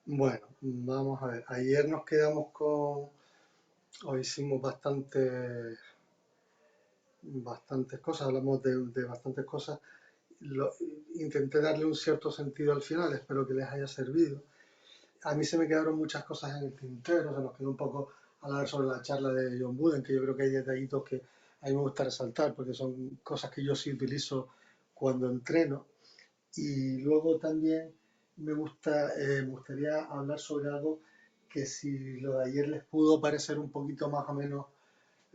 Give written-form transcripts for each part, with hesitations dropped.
Bueno, vamos a ver. Ayer nos quedamos con, o hicimos bastantes cosas, hablamos de bastantes cosas. Lo- Intenté darle un cierto sentido al final, espero que les haya servido. A mí se me quedaron muchas cosas en el tintero, se nos quedó un poco hablar sobre la charla de John Wooden, que yo creo que hay detallitos que a mí me gusta resaltar, porque son cosas que yo sí utilizo cuando entreno. Y luego también me gustaría hablar sobre algo que si lo de ayer les pudo parecer un poquito más o menos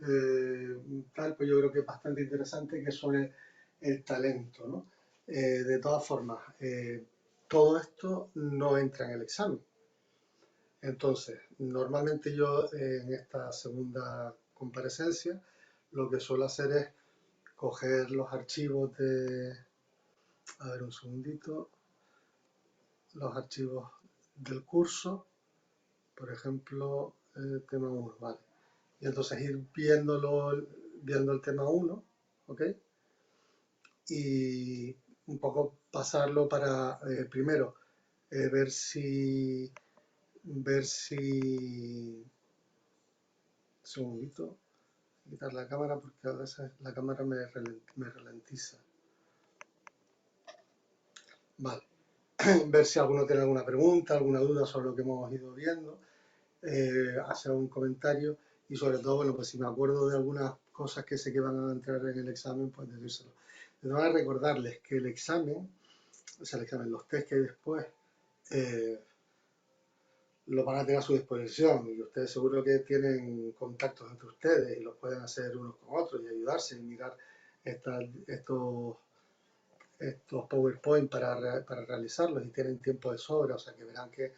eh, tal, pues yo creo que es bastante interesante, que es sobre el talento, ¿no? De todas formas, todo esto no entra en el examen. Entonces, normalmente yo en esta segunda comparecencia lo que suelo hacer es coger los archivos a ver un segundito, los archivos del curso, por ejemplo, tema uno, ¿vale? Y entonces ir viendo el tema uno, ¿ok? Y un poco pasarlo para, primero, ver si, un segundito, quitar la cámara porque a veces la cámara me ralentiza. Vale, ver si alguno tiene alguna pregunta, alguna duda sobre lo que hemos ido viendo, hacer un comentario y sobre todo, bueno, pues si me acuerdo de algunas cosas que sé que van a entrar en el examen, pues decírselo. Les voy a recordarles que el examen, o sea, el examen, los test que hay después, eh, lo van a tener a su disposición y ustedes seguro que tienen contactos entre ustedes y los pueden hacer unos con otros y ayudarse y mirar estos PowerPoint para realizarlos y tienen tiempo de sobra, o sea que verán que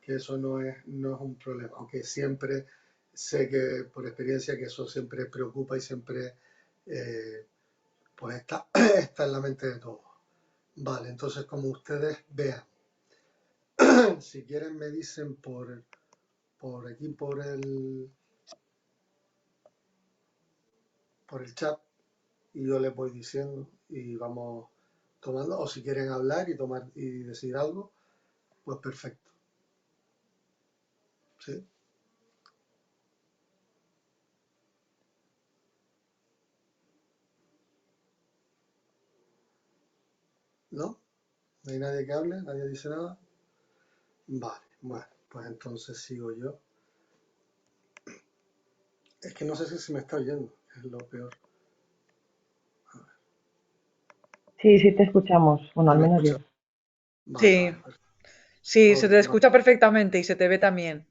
eso no es un problema, aunque siempre sé que por experiencia que eso siempre preocupa y siempre eh, pues está en la mente de todos. Vale, entonces como ustedes vean, si quieren me dicen por aquí, por el chat y yo les voy diciendo y vamos tomando, o si quieren hablar y tomar y decir algo, pues perfecto. ¿Sí? ¿No? ¿No hay nadie que hable? ¿Nadie dice nada? Vale, bueno, pues entonces sigo yo. Es que no sé si se me está oyendo, es lo peor. Sí, sí te escuchamos. Bueno, ¿Se al me menos yo. escucha? Vale, Sí, vale, perfecto. sí, se Ok, te escucha perfectamente y se te ve también.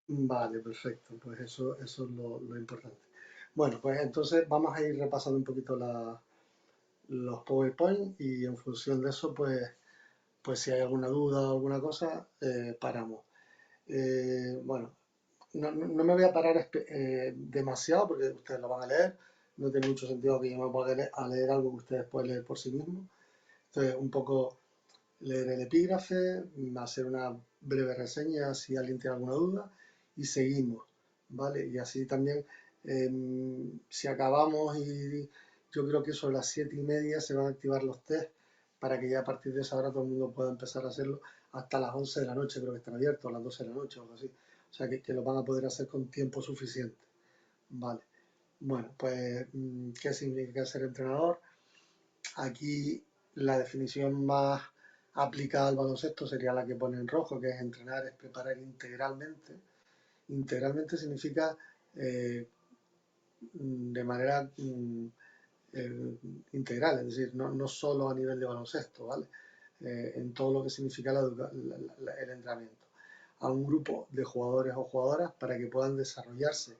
vale, perfecto. Pues eso es lo importante. Bueno, pues entonces vamos a ir repasando un poquito los PowerPoint y en función de eso, pues si hay alguna duda o alguna cosa, paramos. Bueno, no me voy a parar demasiado porque ustedes lo van a leer. No tiene mucho sentido que yo me ponga a leer algo que ustedes pueden leer por sí mismos. Entonces, un poco leer el epígrafe, hacer una breve reseña si alguien tiene alguna duda y seguimos, ¿vale? Y así también, si acabamos y yo creo que sobre las 7:30 se van a activar los test para que ya a partir de esa hora todo el mundo pueda empezar a hacerlo hasta las 11 de la noche, creo que están abiertos, a las 12 de la noche o algo así. O sea que lo van a poder hacer con tiempo suficiente, ¿vale? Bueno, pues, ¿qué significa ser entrenador? Aquí la definición más aplicada al baloncesto sería la que pone en rojo, que es entrenar, es preparar integralmente. Integralmente significa de manera integral, es decir, no solo a nivel de baloncesto, ¿vale? En todo lo que significa el entrenamiento. A un grupo de jugadores o jugadoras para que puedan desarrollarse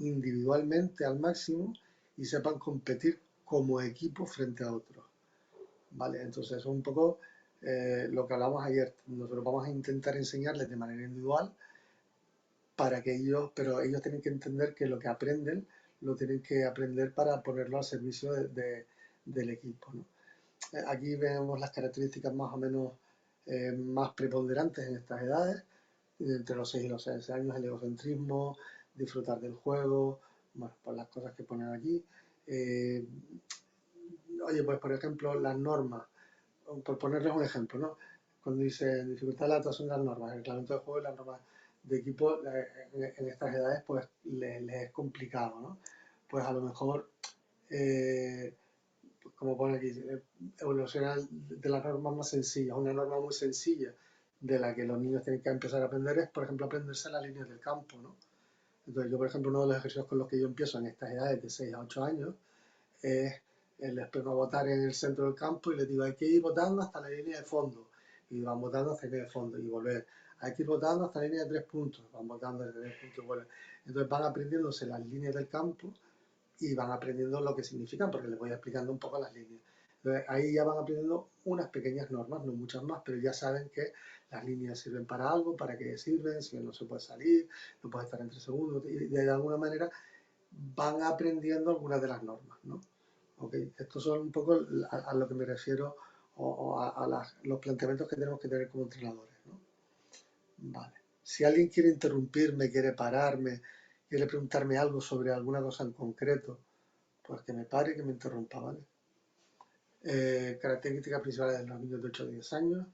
individualmente al máximo y sepan competir como equipo frente a otros. ¿Vale? Entonces, eso es un poco lo que hablamos ayer. Nosotros vamos a intentar enseñarles de manera individual para que pero ellos tienen que entender que lo que aprenden lo tienen que aprender para ponerlo al servicio del equipo, ¿no? Aquí vemos las características más o menos más preponderantes en estas edades, entre los 6 y los 6 años, el egocentrismo, disfrutar del juego, bueno, pues las cosas que ponen aquí. Eh, Oye, pues por ejemplo, las normas, por ponerles un ejemplo, ¿no? cuando dice dificultad de la adaptación de las normas, el reglamento de juego y las normas de equipo, en estas edades, pues les es complicado, ¿no? Pues a lo mejor, pues como pone aquí, evolucionar de las normas más sencillas. Una norma muy sencilla de la que los niños tienen que empezar a aprender es, por ejemplo, aprenderse las líneas del campo, ¿no? Entonces yo, por ejemplo, uno de los ejercicios con los que yo empiezo en estas edades de 6 a 8 años es les pongo a votar en el centro del campo y les digo hay que ir votando hasta la línea de fondo y van votando hasta la línea de fondo y volver. Hay que ir votando hasta la línea de 3 puntos, van votando desde 3 puntos y vuelven. Entonces van aprendiéndose las líneas del campo y van aprendiendo lo que significan porque les voy explicando un poco las líneas. Entonces ahí ya van aprendiendo unas pequeñas normas, no muchas más, pero ya saben que las líneas sirven para algo, para qué sirven, si no se puede salir, no puede estar entre segundos y de alguna manera van aprendiendo algunas de las normas, ¿no? Okay. Estos son un poco a lo que me refiero o a los planteamientos que tenemos que tener como entrenadores, ¿no? Vale. Si alguien quiere interrumpirme, quiere pararme, quiere preguntarme algo sobre alguna cosa en concreto, pues que me pare y que me interrumpa, ¿vale? Características principales de los niños de 8 a 10 años.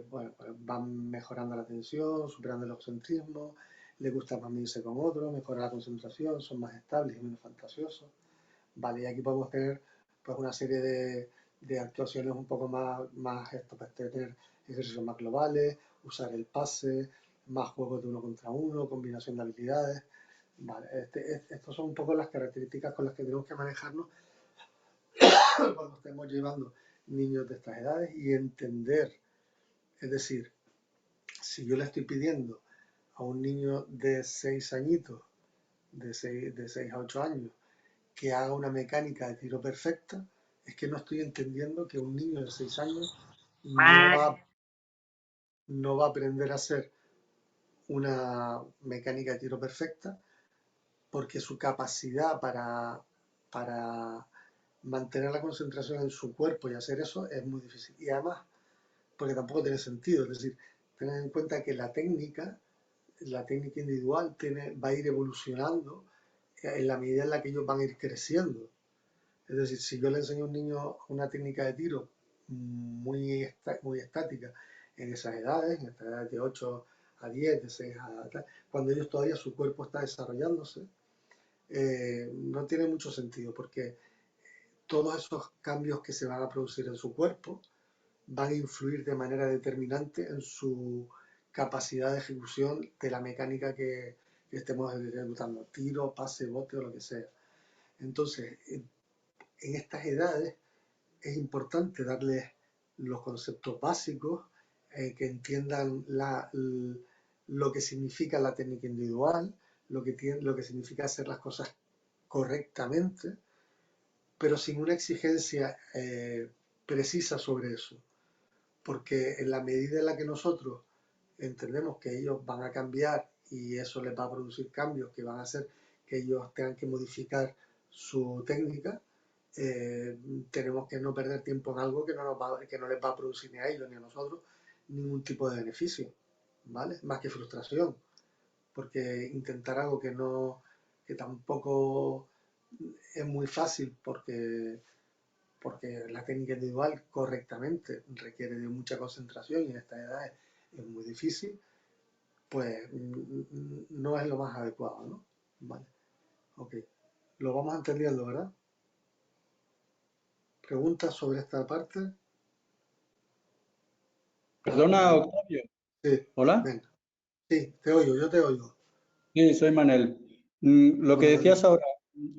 Bueno, pues van mejorando la atención, superando el egocentrismo, les gusta más medirse con otros, mejora la concentración, son más estables y menos fantasiosos. Vale, y aquí podemos tener pues una serie de actuaciones un poco más esto, pues, tener ejercicios más globales, usar el pase, más juegos de uno contra uno, combinación de habilidades. Vale, estos son un poco las características con las que tenemos que manejarnos cuando estemos llevando niños de estas edades y entender, es decir, si yo le estoy pidiendo a un niño de 6 añitos, de 6 a 8 años, que haga una mecánica de tiro perfecta, es que no estoy entendiendo que un niño de 6 años no va a aprender a hacer una mecánica de tiro perfecta porque su capacidad para mantener la concentración en su cuerpo y hacer eso es muy difícil. Y además, porque tampoco tiene sentido, es decir, tener en cuenta que la técnica individual va a ir evolucionando en la medida en la que ellos van a ir creciendo. Es decir, si yo le enseño a un niño una técnica de tiro muy estática en esas edades, en estas edades de 8 a 10, de 6 a tal, cuando ellos todavía su cuerpo está desarrollándose, no tiene mucho sentido porque todos esos cambios que se van a producir en su cuerpo van a influir de manera determinante en su capacidad de ejecución de la mecánica que estemos ejecutando, tiro, pase, bote o lo que sea. Entonces, en estas edades es importante darles los conceptos básicos, que entiendan lo que significa la técnica individual, lo que significa hacer las cosas correctamente, pero sin una exigencia precisa sobre eso. Porque en la medida en la que nosotros entendemos que ellos van a cambiar y eso les va a producir cambios que van a hacer que ellos tengan que modificar su técnica, eh, tenemos que no perder tiempo en algo que no les va a producir ni a ellos ni a nosotros ningún tipo de beneficio, ¿vale? Más que frustración, porque intentar algo que tampoco es muy fácil porque la técnica individual correctamente requiere de mucha concentración y en esta edad es muy difícil, pues no es lo más adecuado, ¿no? Vale, ok. Lo vamos entendiendo, ¿verdad? ¿Preguntas sobre esta parte? Perdona, Venga, Octavio. sí, Hola. venga. Sí, te oigo, yo te oigo. Sí, soy Manel. Lo que Bueno, decías ahora,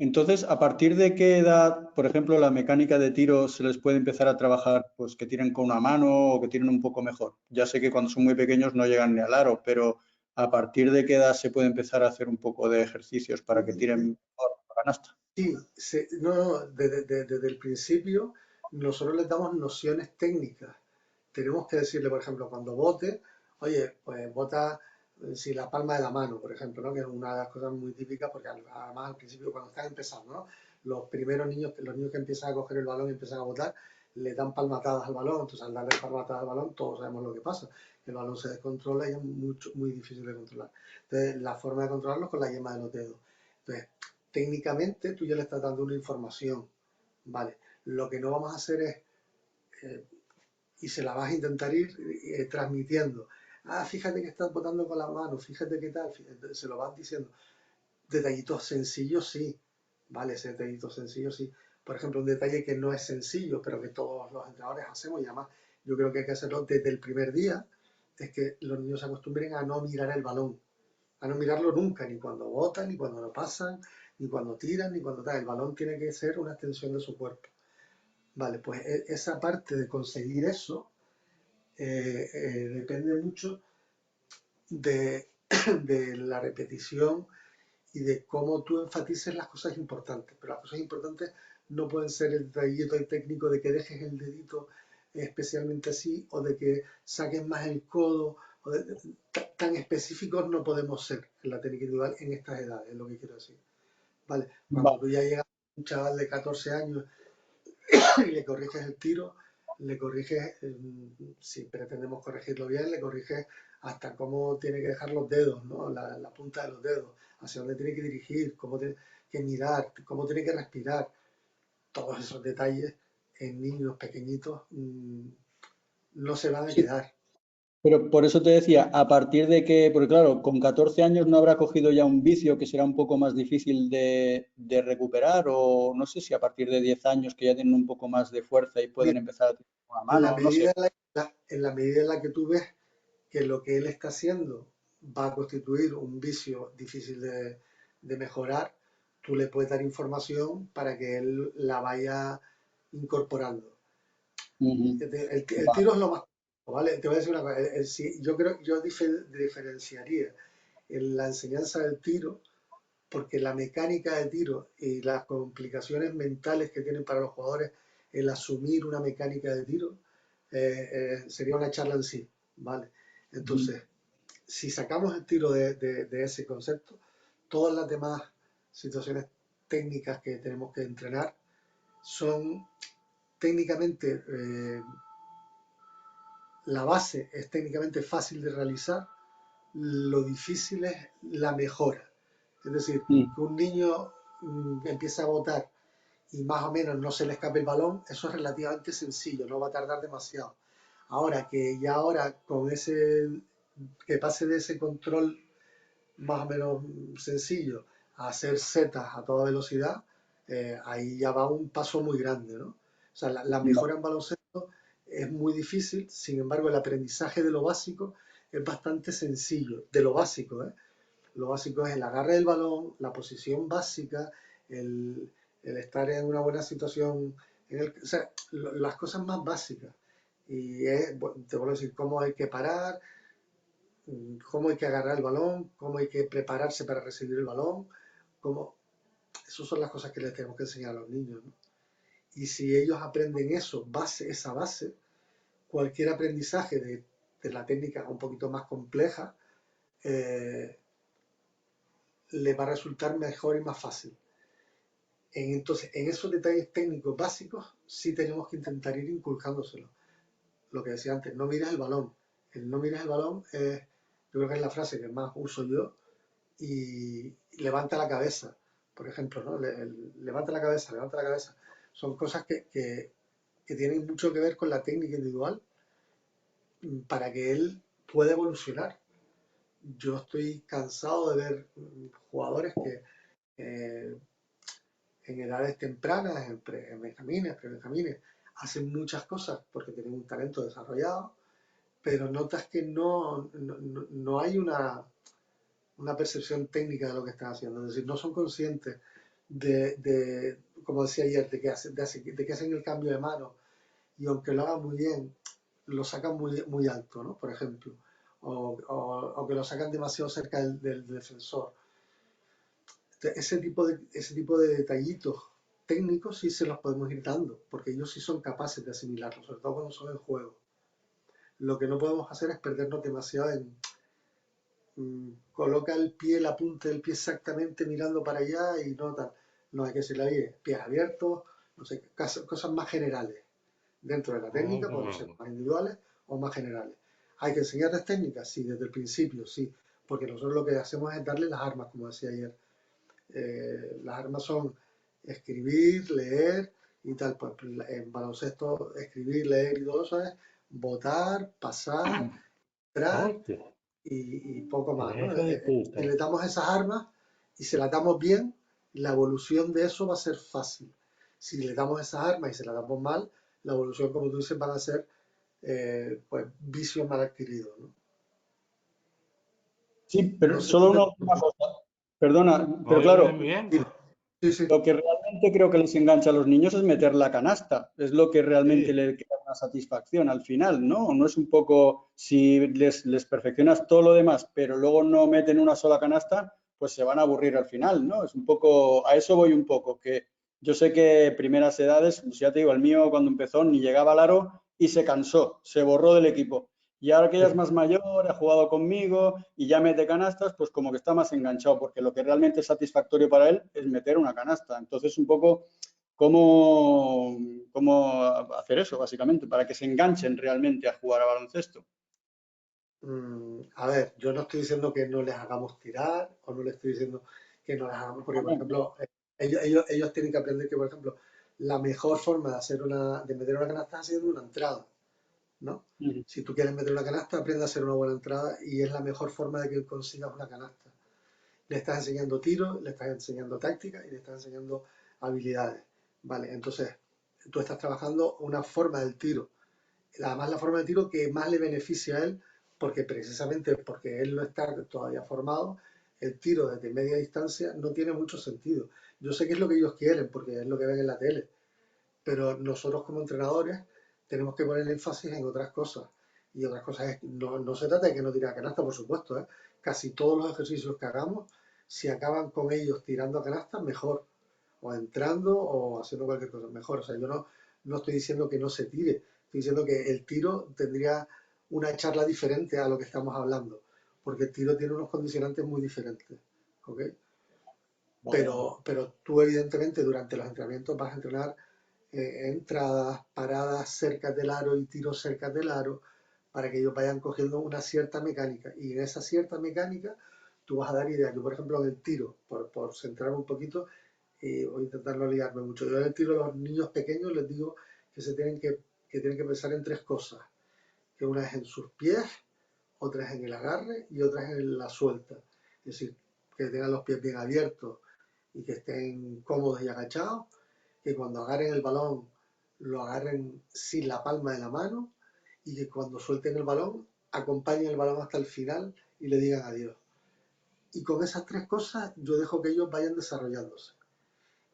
entonces, ¿a partir de qué edad, por ejemplo, la mecánica de tiro se les puede empezar a trabajar, pues que tiren con una mano o que tiren un poco mejor? Ya sé que cuando son muy pequeños no llegan ni al aro, pero ¿a partir de qué edad se puede empezar a hacer un poco de ejercicios para que tiren mejor la canasta? sí, no, desde el principio nosotros les damos nociones técnicas. Tenemos que decirle, por ejemplo, cuando bote, oye, pues bota si la palma de la mano, por ejemplo, ¿no? Que es una de las cosas muy típicas, porque además al principio cuando están empezando, ¿no? Los primeros niños, los niños que empiezan a coger el balón y empiezan a botar, le dan palmatadas al balón, entonces al darle palmatadas al balón todos sabemos lo que pasa, el balón se descontrola y es muy difícil de controlar. Entonces la forma de controlarlo es con la yema de los dedos. Entonces, técnicamente tú ya le estás dando una información, ¿vale? Lo que no vamos a hacer es y se la vas a intentar ir transmitiendo. Ah, fíjate que estás botando con la mano, fíjate qué tal, se lo vas diciendo. Detallitos sencillos, sí, vale, ese detallito sencillo, sí. Por ejemplo, un detalle que no es sencillo, pero que todos los entrenadores hacemos, y además yo creo que hay que hacerlo desde el primer día, es que los niños se acostumbren a no mirar el balón, a no mirarlo nunca, ni cuando botan, ni cuando lo pasan, ni cuando tiran, ni cuando tal. El balón tiene que ser una extensión de su cuerpo. Vale, pues esa parte de conseguir eso depende mucho de, de la repetición y de cómo tú enfatices las cosas importantes. Pero las cosas importantes no pueden ser el detallito técnico de que dejes el dedito especialmente así o de que saques más el codo. Tan específicos no podemos ser en la técnica individual en estas edades, es lo que quiero decir. ¿Vale? Cuando Vale. tú ya llegas a un chaval de 14 años y le corriges el tiro, le corriges, si pretendemos corregirlo bien, le corriges hasta cómo tiene que dejar los dedos, ¿no? La punta de los dedos, hacia dónde tiene que dirigir, cómo tiene que mirar, cómo tiene que respirar. Todos esos detalles en niños pequeñitos no se van a Sí, quedar. pero por eso te decía, a partir de que, porque claro, con 14 años no habrá cogido ya un vicio que será un poco más difícil de recuperar, o no sé si a partir de 10 años que ya tienen un poco más de fuerza y pueden Mira, empezar a tirar con la en la mano, no medida sé. en la medida en la que tú ves que lo que él está haciendo va a constituir un vicio difícil de mejorar, tú le puedes dar información para que él la vaya incorporando. Ujú. El Vale. tiro es lo más, ¿vale? Te voy a decir una cosa, yo creo, yo diferenciaría en la enseñanza del tiro, porque la mecánica de tiro y las complicaciones mentales que tienen para los jugadores el asumir una mecánica de tiro sería una charla en sí, ¿vale? Ujú. Entonces, si sacamos el tiro de ese concepto, todas las demás situaciones técnicas que tenemos que entrenar son técnicamente, la base es técnicamente fácil de realizar, lo difícil es la mejora. Es decir, Mm. que un niño empiece a botar y más o menos no se le escape el balón, eso es relativamente sencillo, no va a tardar demasiado. Ahora que ya ahora con ese, que pase de ese control más o menos sencillo a hacer setas a toda velocidad, ahí ya va un paso muy grande, ¿no? O sea, la Va- mejora en baloncesto es muy difícil, sin embargo, el aprendizaje de lo básico es bastante sencillo, de lo básico, ¿eh? Lo básico es el agarre del balón, la posición básica, el estar en una buena situación, o sea, las cosas más básicas. Y te vuelvo a decir, cómo hay que parar, cómo hay que agarrar el balón, cómo hay que prepararse para recibir el balón, cómo... Esas son las cosas que les tenemos que enseñar a los niños, ¿no? Y si ellos aprenden eso, esa base, cualquier aprendizaje de la técnica un poquito más compleja, eh, le va a resultar mejor y más fácil. Entonces, en esos detalles técnicos básicos, sí tenemos que intentar ir inculcándoselo. Lo que decía antes, no mires el balón. El no mires el balón es, yo creo que es la frase que más uso yo, y levanta la cabeza, por ejemplo, ¿no? Levanta la cabeza, levanta la cabeza. Son cosas que tienen mucho que ver con la técnica individual para que él pueda evolucionar. Yo estoy cansado de ver jugadores que eh, en edades tempranas, en benjamines, prebenjamines, hacen muchas cosas porque tienen un talento desarrollado, pero notas que no hay una percepción técnica de lo que están haciendo, es decir, no son conscientes como decía ayer, de que hacen el cambio de mano y aunque lo hagan muy bien, lo sacan muy alto, ¿no? Por ejemplo, o que lo sacan demasiado cerca del defensor. Ese tipo de detallitos técnicos sí se los podemos ir dando, porque ellos sí son capaces de asimilarlos, sobre todo cuando son en juego. Lo que no podemos hacer es perdernos demasiado en coloca el pie, la punta del pie exactamente mirando para allá y no tal. No hay que decirle bien, pies abiertos, no sé, cosas más generales. Dentro de la técnica podemos ser más individuales o más generales. ¿Hay que enseñarles técnicas? Sí, desde el principio, sí. Porque nosotros lo que hacemos es darle las armas, como decía ayer. Las armas son escribir, leer y tal. Pues en baloncesto, escribir, leer y todo eso es botar, pasar, entrar Hostia, y poco ¿qué más, es ¿no? eso de Si puta? le damos esas armas y se las damos bien, la evolución de eso va a ser fácil. Si le damos esas armas y se las damos mal, la evolución, como tú dices, van a ser pues vicios mal adquiridos, ¿no? Sí, No pero sé tú solo qué... una última cosa. Perdona, ¿Me pero oyes claro, bien? Dime. Sí, sí, lo que realmente creo que les engancha a los niños es meter la canasta. Es lo que realmente Sí. les queda una satisfacción al final, ¿no? No es un poco si les perfeccionas todo lo demás, pero luego no meten una sola canasta, pues se van a aburrir al final, ¿no? Es un poco, a eso voy un poco, que yo sé que primeras edades, pues ya te digo, el mío cuando empezó ni llegaba al aro y se cansó, se borró del equipo. Y ahora que ya es más mayor, ha jugado conmigo y ya mete canastas, pues como que está más enganchado, porque lo que realmente es satisfactorio para él es meter una canasta. Entonces, un poco cómo hacer eso, básicamente, para que se enganchen realmente a jugar a baloncesto. A ver, yo no estoy diciendo que no les hagamos tirar o no les estoy diciendo que no les hagamos, porque por Hombre, ejemplo, ellos tienen que aprender que, por ejemplo, la mejor forma de meter una canasta es haciendo una entrada, ¿no? no. Si tú quieres meter una canasta, aprende a hacer una buena entrada y es la mejor forma de que consigas una canasta. Le estás enseñando tiro, le estás enseñando táctica y le estás enseñando habilidades, ¿vale? Entonces, tú estás trabajando una forma del tiro, además la forma de tiro que más le beneficia a él, porque precisamente porque él no está todavía formado, el tiro desde media distancia no tiene mucho sentido. Yo sé que es lo que ellos quieren, porque es lo que ven en la tele, pero nosotros como entrenadores tenemos que poner énfasis en otras cosas. Y otras cosas es, no se trata de que no tire a canasta, por supuesto, ¿eh? Casi todos los ejercicios que hagamos, si acaban con ellos tirando a canasta, mejor. O entrando o haciendo cualquier cosa, mejor. O sea, yo no estoy diciendo que no se tire, estoy diciendo que el tiro tendría una charla diferente a lo que estamos hablando, porque el tiro tiene unos condicionantes muy diferentes. ¿Ok? Vale, vale. Pero tú evidentemente durante los entrenamientos vas a entrenar entradas, paradas cerca del aro y tiros cerca del aro para que ellos vayan cogiendo una cierta mecánica. Y en esa cierta mecánica tú vas a dar ideas. Yo, por ejemplo, en el tiro, por centrarme un poquito, y voy a intentar no liarme mucho. Yo en el tiro a los niños pequeños les digo que tienen que pensar en tres cosas. Que una es en sus pies, otra es en el agarre y otra es en la suelta. Es decir, que tengan los pies bien abiertos y que estén cómodos y agachados, que cuando agarren el balón lo agarren sin la palma de la mano y que cuando suelten el balón acompañen el balón hasta el final y le digan adiós. Y con esas tres cosas yo dejo que ellos vayan desarrollándose.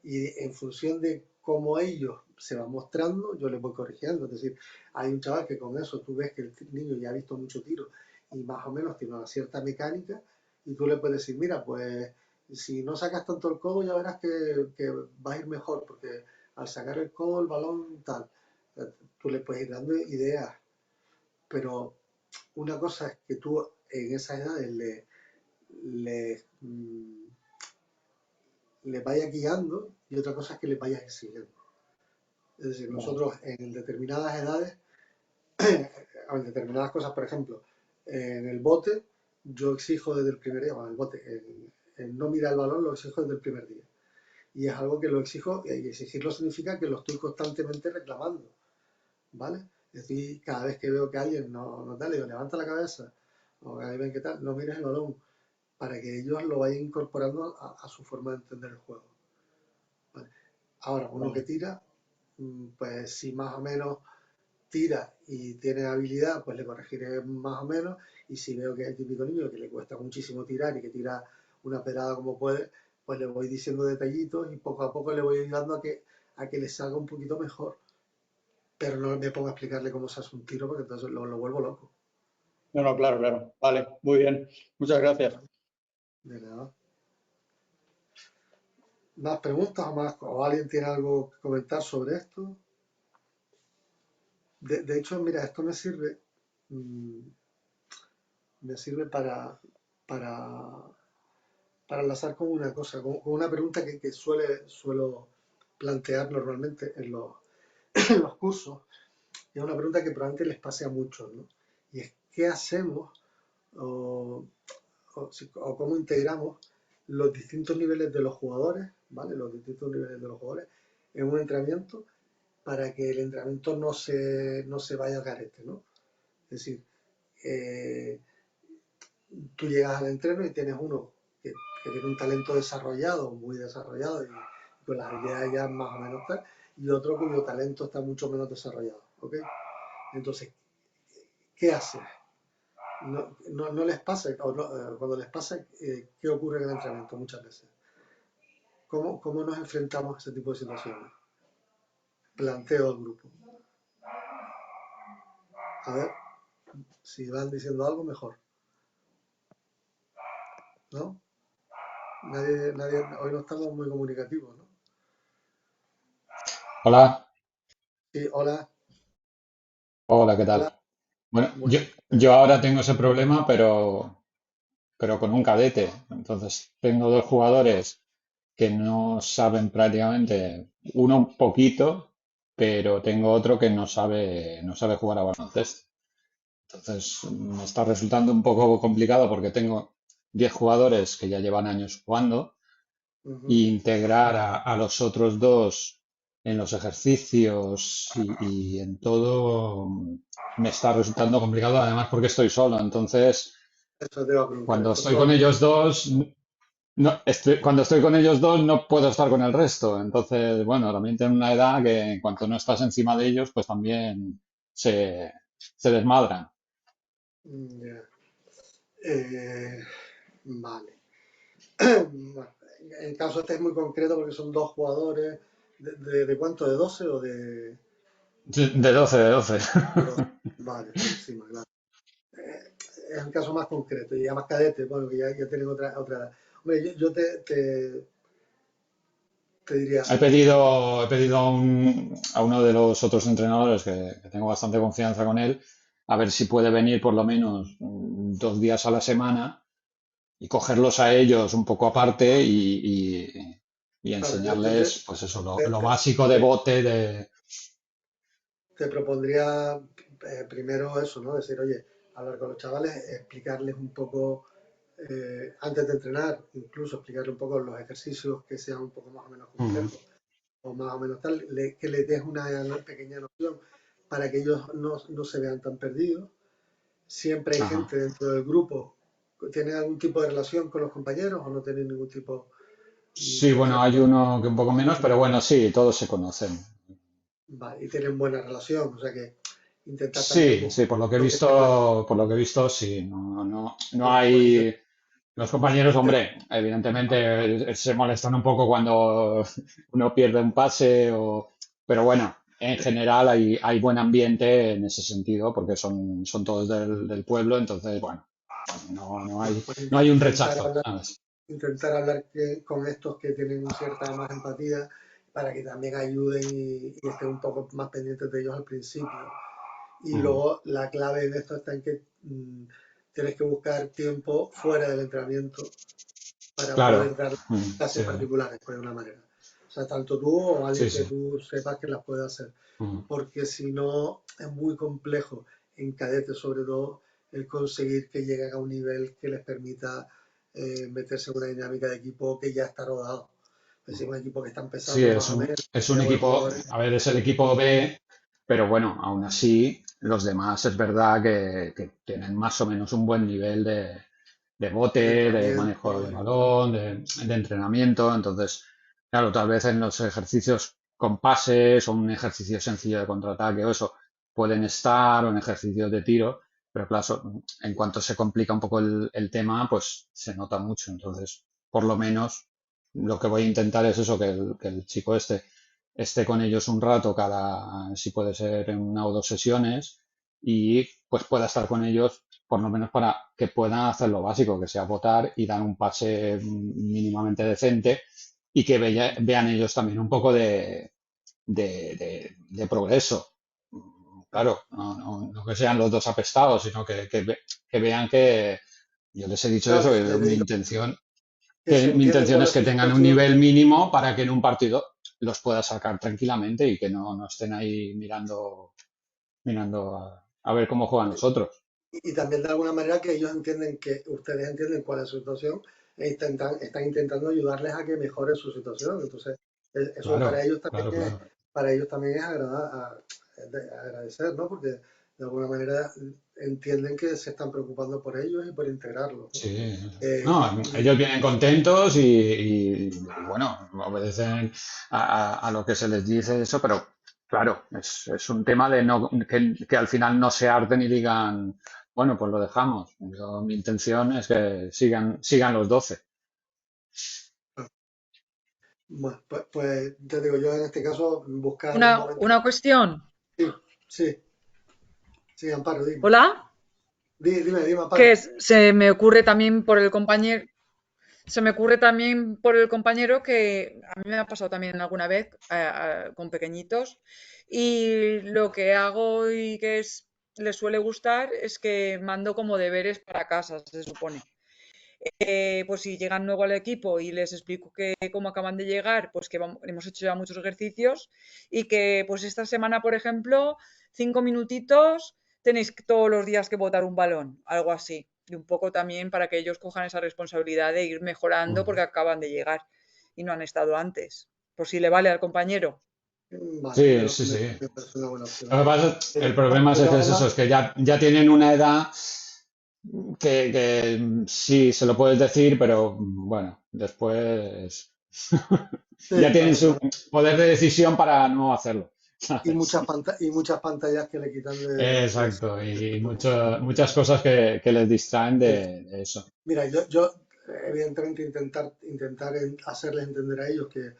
Y en función de cómo ellos se van mostrando, yo les voy corrigiendo. Es decir, hay un chaval que con eso tú ves que el niño ya ha visto mucho tiro y más o menos tiene una cierta mecánica y tú le puedes decir, mira, pues si no sacas tanto el codo ya verás que va a ir mejor porque al sacar el codo el balón tal, tú le puedes ir dando ideas, pero una cosa es que tú en esas edades le, le vayas guiando y otra cosa es que le vayas exigiendo. Es decir, Vale. nosotros en determinadas edades, en determinadas cosas, por ejemplo, en el bote, yo exijo desde el primer día, bueno, el bote, el no mirar el balón lo exijo desde el primer día. Y es algo que lo exijo, y exigirlo significa que lo estoy constantemente reclamando, ¿vale? Es decir, cada vez que veo que alguien no tal, le digo, levanta la cabeza, o ahí ven qué tal, no mires el balón, para que ellos lo vayan incorporando a su forma de entender el juego. ¿Vale? Ahora, uno que Vale. tira, pues si más o menos tira y tiene habilidad, pues le corregiré más o menos. Y si veo que es el típico niño que le cuesta muchísimo tirar y que tira una pelada como puede, pues le voy diciendo detallitos y poco a poco le voy ayudando a que le salga un poquito mejor. Pero no me pongo a explicarle cómo se hace un tiro porque entonces lo vuelvo loco. No, no, claro, claro. Vale, muy bien. Muchas gracias. De nada. ¿Más preguntas o alguien tiene algo que comentar sobre esto? De hecho, mira, esto mm, me sirve para para enlazar con una cosa, con una pregunta que suelo plantear normalmente en los cursos, y es una pregunta que probablemente les pase a muchos, ¿no? Y es, ¿qué hacemos o, o cómo integramos los distintos niveles de los jugadores, ¿vale? Los distintos niveles de los jugadores en un entrenamiento para que el entrenamiento no se vaya al garete, ¿no? Es decir, eh, tú llegas al entreno y tienes uno que tiene un talento desarrollado, muy desarrollado, y con las habilidades ya más o menos tal, y otro cuyo talento está mucho menos desarrollado, ¿ok? Entonces, ¿qué haces? No les pasa, cuando les pasa, ¿qué ocurre en el entrenamiento muchas veces? ¿Cómo nos enfrentamos a ese tipo de situaciones? Planteo al grupo. A ver, si van diciendo algo, mejor. ¿No? Hoy no estamos muy comunicativos, ¿no? Hola, Sí, hola, hola, ¿qué hola. tal? Bueno, Muy yo, bien. yo ahora tengo ese problema, pero con un cadete. Entonces, tengo dos jugadores que no saben prácticamente, uno un poquito, pero tengo otro que no sabe jugar a baloncesto. Entonces, me está resultando un poco complicado porque tengo 10 jugadores que ya llevan años jugando e Ujú. integrar a los otros dos en los ejercicios y en todo me está resultando complicado, además porque estoy solo. Entonces, Eso te iba a preguntar. cuando ¿Estás estoy con solo? ellos dos, cuando estoy con ellos dos no puedo estar con el resto. Entonces, bueno, también tengo una edad que en cuanto no estás encima de ellos, pues también se desmadran. Ya. Vale. Bueno, en caso este es muy concreto porque son dos jugadores. ¿De cuánto? ¿De 12 o De 12 de 12. de 12? Vale, por encima, claro. Eh, es un caso más concreto y además cadete, bueno, que ya tienen otra edad. Hombre, yo te diría, He pedido a uno de los otros entrenadores que tengo bastante confianza con él, a ver si puede venir por lo menos 2 días a la semana y cogerlos a ellos un poco aparte y claro, enseñarles, pues eso, lo, te- lo te- básico de bote, de... te propondría primero eso, ¿no? Decir, oye, hablar con los chavales, explicarles un poco, antes de entrenar, incluso explicarles un poco los ejercicios que sean un poco más o menos Mm, complejos o más o menos tal, que les des una pequeña noción para que ellos no se vean tan perdidos. Siempre hay ajá. gente dentro del grupo, ¿tienen algún tipo de relación con los compañeros o no tienen ningún tipo Sí, por bueno, hay ejemplo, uno que un poco menos, pero bueno, sí, todos se conocen. y tienen buena relación, o sea que intentar también Sí, buscar sí, por lo que he lo que sepan, visto, por lo que he visto, sí, no pues hay. Los compañeros, intent- hombre, evidentemente se molestan un poco cuando uno pierde un pase, pero bueno, en general hay buen ambiente en ese sentido, porque son todos del pueblo, entonces, bueno, no hay, pues no hay un intentar rechazo, hablar, ¿sabes? con estos que tienen cierta más empatía para que también ayuden y estén un poco más pendientes de ellos al principio. Y Mm, luego la clave en esto está en que tienes que buscar tiempo fuera del entrenamiento para claro, poder dar sí, clases particulares, por una manera. O sea, tanto tú o alguien sí, que sí. tú sepas que las puede hacer. Mm. Porque si no, es muy complejo, en cadetes sobre todo, el conseguir que lleguen a un nivel que les permita meterse en una dinámica de equipo que ya está rodado. Es decir, un equipo que está Sí, empezando más es o un, menos, es un lleva buenos equipo, jugadores, a ver, es el equipo B, pero bueno, aún así, los demás es verdad que tienen más o menos un buen nivel de de bote, de manejo entrenamiento, de balón, de entrenamiento. Entonces, claro, tal vez en los ejercicios con pases o un ejercicio sencillo de contraataque o eso pueden estar, o en ejercicios de tiro, pero claro, en cuanto se complica un poco el tema, pues se nota mucho. Entonces, por lo menos lo que voy a intentar es eso, que el chico esté con ellos un rato si puede ser en 1 o 2 sesiones, y pues pueda estar con ellos por lo menos para que puedan hacer lo básico, que sea votar y dar un pase mínimamente decente y que vean ellos también un poco de progreso. claro, Claro, no que sean los dos apestados, sino que vean que yo les he dicho claro, eso, les digo que que se mi entiende intención cuál es es que su tengan un situación nivel mínimo para que en un partido los pueda sacar tranquilamente y que no estén ahí mirando a ver cómo juegan los otros. y también de alguna manera que ellos entienden que ustedes entienden cuál es su situación están intentando ayudarles a que mejore su situación. Entonces, eso para Claro, ellos también claro, claro. para ellos también es agradecer, ¿no? Porque de alguna manera entienden que se están preocupando por ellos y por integrarlos, ¿no? Sí, Eh, no, y, ellos vienen contentos y, bueno, obedecen a lo que se les dice eso, pero claro, es un tema de no, que al final no se harten y digan, bueno, pues lo dejamos. Mi intención es que sigan los 12. bueno, pues te digo, yo en este caso buscar un momento. Una cuestión. Sí, sí, sí, Amparo, dime. Hola. Dime, Amparo. Se me ocurre también por el compañero. Se me ocurre también por el compañero que a mí me ha pasado también alguna vez con pequeñitos y lo que hago y que les suele gustar es que mando como deberes para casa, se supone. Pues si llegan nuevo al equipo y les explico que cómo acaban de llegar, pues que hemos hecho ya muchos ejercicios y que pues esta semana, por ejemplo, 5 minutitos tenéis todos los días que botar un balón, algo así. Y un poco también para que ellos cojan esa responsabilidad de ir mejorando porque acaban de llegar y no han estado antes. Por si le vale al compañero. Vale, Sí, sí, sí. me parece una buena opción. Lo que pasa, el problema De es que todas es eso, formas, es que ya tienen una edad que sí, se lo puedes decir, pero bueno, después ya sí, tienen claro, su claro. poder de decisión para no hacerlo, Y ¿sabes? muchas pantallas que le quitan de eso. Exacto, y Pues, muchas cosas que les distraen sí. de eso. Mira, evidentemente intentar hacerles entender a ellos que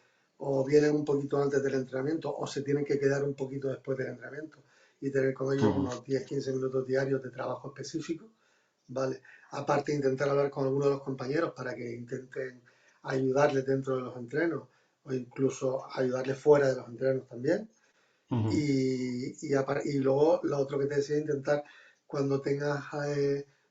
o vienen un poquito antes del entrenamiento o se tienen que quedar un poquito después del entrenamiento y tener con ellos Ujú, unos 10-15 minutos diarios de trabajo específico, ¿vale? Aparte, intentar hablar con alguno de los compañeros para que intenten ayudarles dentro de los entrenos o incluso ayudarles fuera de los entrenos también. ujú, Y luego lo otro que te decía, intentar cuando tengas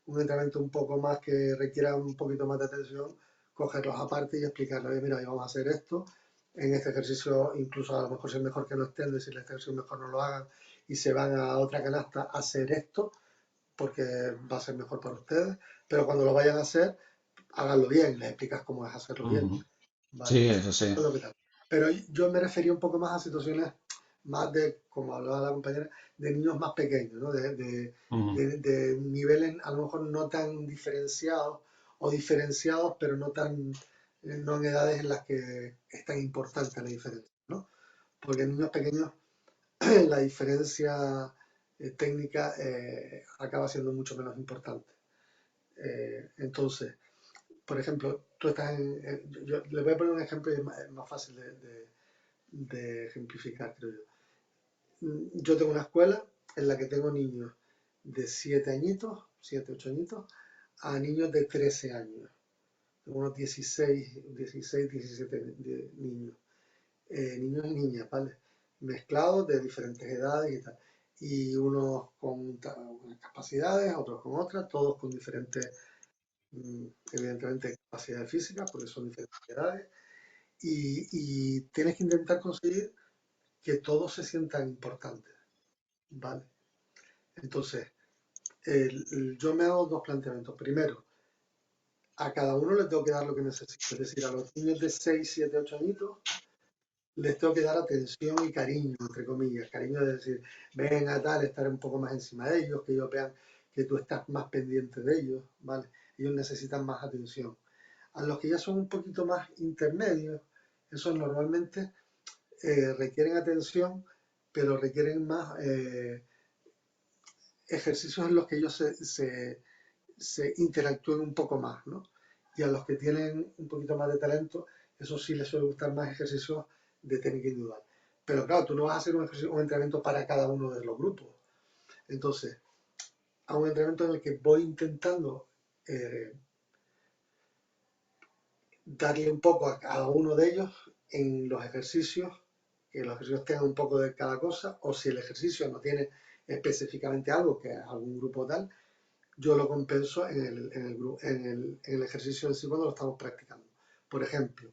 un entrenamiento un poco más que requiera un poquito más de atención, cogerlos aparte y explicarles, "Oye, mira, hoy vamos a hacer esto, en este ejercicio incluso a lo mejor es mejor que no estén, decirles este ejercicio mejor no lo hagan y se van a otra canasta a hacer esto, porque va a ser mejor para ustedes, pero cuando lo vayan a hacer, háganlo bien, les explicas cómo es hacerlo bien, ujú. ¿vale? Sí, eso sí. Eso es lo que tal. Pero yo me refería un poco más a situaciones más de, como hablaba la compañera, de niños más pequeños, ¿no? Ujú, De niveles a lo mejor no tan diferenciados o diferenciados, pero no tan, no en edades en las que es tan importante la diferencia, ¿no? Porque en niños pequeños la diferencia técnica acaba siendo mucho menos importante. Entonces, por ejemplo, tú estás yo le voy a poner un ejemplo y es más fácil de ejemplificar, creo yo. Yo tengo una escuela en la que tengo niños de 7 añitos, 7 8 añitos, a niños de 13 años. Tengo unos 17 niños. Niños y niñas, ¿vale? Mezclados de diferentes edades y tal. Y unos con unas capacidades, otros con otras, todos con diferentes, evidentemente, capacidades físicas, porque son diferentes edades. Y tienes que intentar conseguir que todos se sientan importantes, ¿vale? Entonces, yo me hago dos planteamientos. Primero, a cada uno le tengo que dar lo que necesita. Es decir, a los niños de 6 7 8 añitos les tengo que dar atención y cariño, entre comillas. Cariño de decir, venga, tal, estar un poco más encima de ellos, que ellos vean que tú estás más pendiente de ellos, ¿vale? Ellos necesitan más atención. A los que ya son un poquito más intermedios, esos normalmente requieren atención, pero requieren más ejercicios en los que ellos se interactúen un poco más, ¿no? Y a los que tienen un poquito más de talento, eso sí les suele gustar más ejercicios de técnica individual. Pero claro, tú no vas a hacer un entrenamiento para cada uno de los grupos. Entonces, a un entrenamiento en el que voy intentando eh, darle un poco a cada uno de ellos en los ejercicios, que los ejercicios tengan un poco de cada cosa, o si el ejercicio no tiene específicamente algo, que es algún grupo tal, yo lo compenso en el ejercicio en sí cuando lo estamos practicando. Por ejemplo,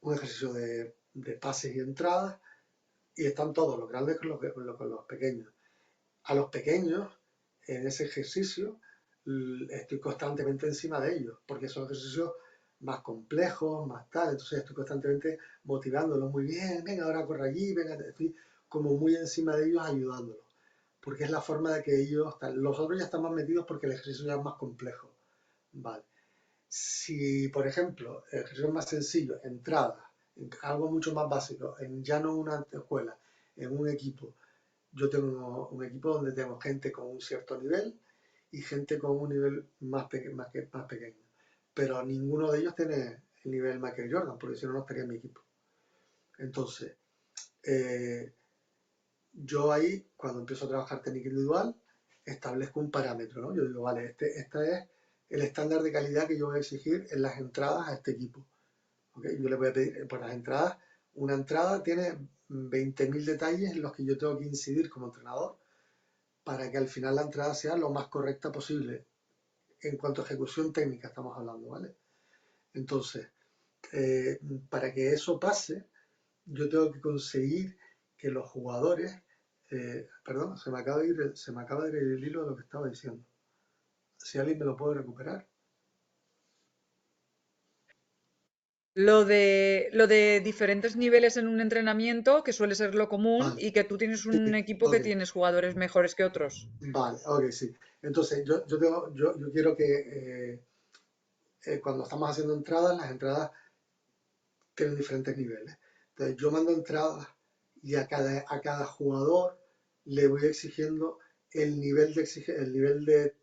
un ejercicio de pases y entradas, y están todos los grandes con los pequeños. A los pequeños, en ese ejercicio, estoy constantemente encima de ellos, porque son ejercicios más complejos, más tal. Entonces estoy constantemente motivándolos muy bien, venga, ahora corre allí, venga, estoy como muy encima de ellos ayudándolos, porque es la forma de que ellos, los otros ya están más metidos porque el ejercicio ya es más complejo. Vale. Si, por ejemplo, el ejercicio es más sencillo, entrada, algo mucho más básico, ya no en una escuela, en un equipo. Yo tengo un equipo donde tengo gente con un cierto nivel y gente con un nivel más pequeño. Pero ninguno de ellos tiene el nivel Michael Jordan, porque si no, no estaría en mi equipo. Entonces, eh, yo ahí, cuando empiezo a trabajar técnica individual, establezco un parámetro, ¿no? Yo digo, vale, este es el estándar de calidad que yo voy a exigir en las entradas a este equipo. ¿Okay? Yo le voy a pedir, por las entradas, una entrada tiene 20.000 detalles en los que yo tengo que incidir como entrenador para que al final la entrada sea lo más correcta posible. En cuanto a ejecución técnica estamos hablando, ¿vale? Entonces, para que eso pase, yo tengo que conseguir que los jugadores, perdón, se me acaba de ir el hilo de lo que estaba diciendo. Si alguien me lo puede recuperar. Lo de diferentes niveles en un entrenamiento, que suele ser lo común, Vale, y que tú tienes sí, un equipo que ok, tienes jugadores mejores que otros. vale, ok, sí. Entonces, yo quiero que cuando estamos haciendo entradas, las entradas tienen diferentes niveles. Entonces, yo mando entradas y a cada jugador le voy exigiendo el nivel de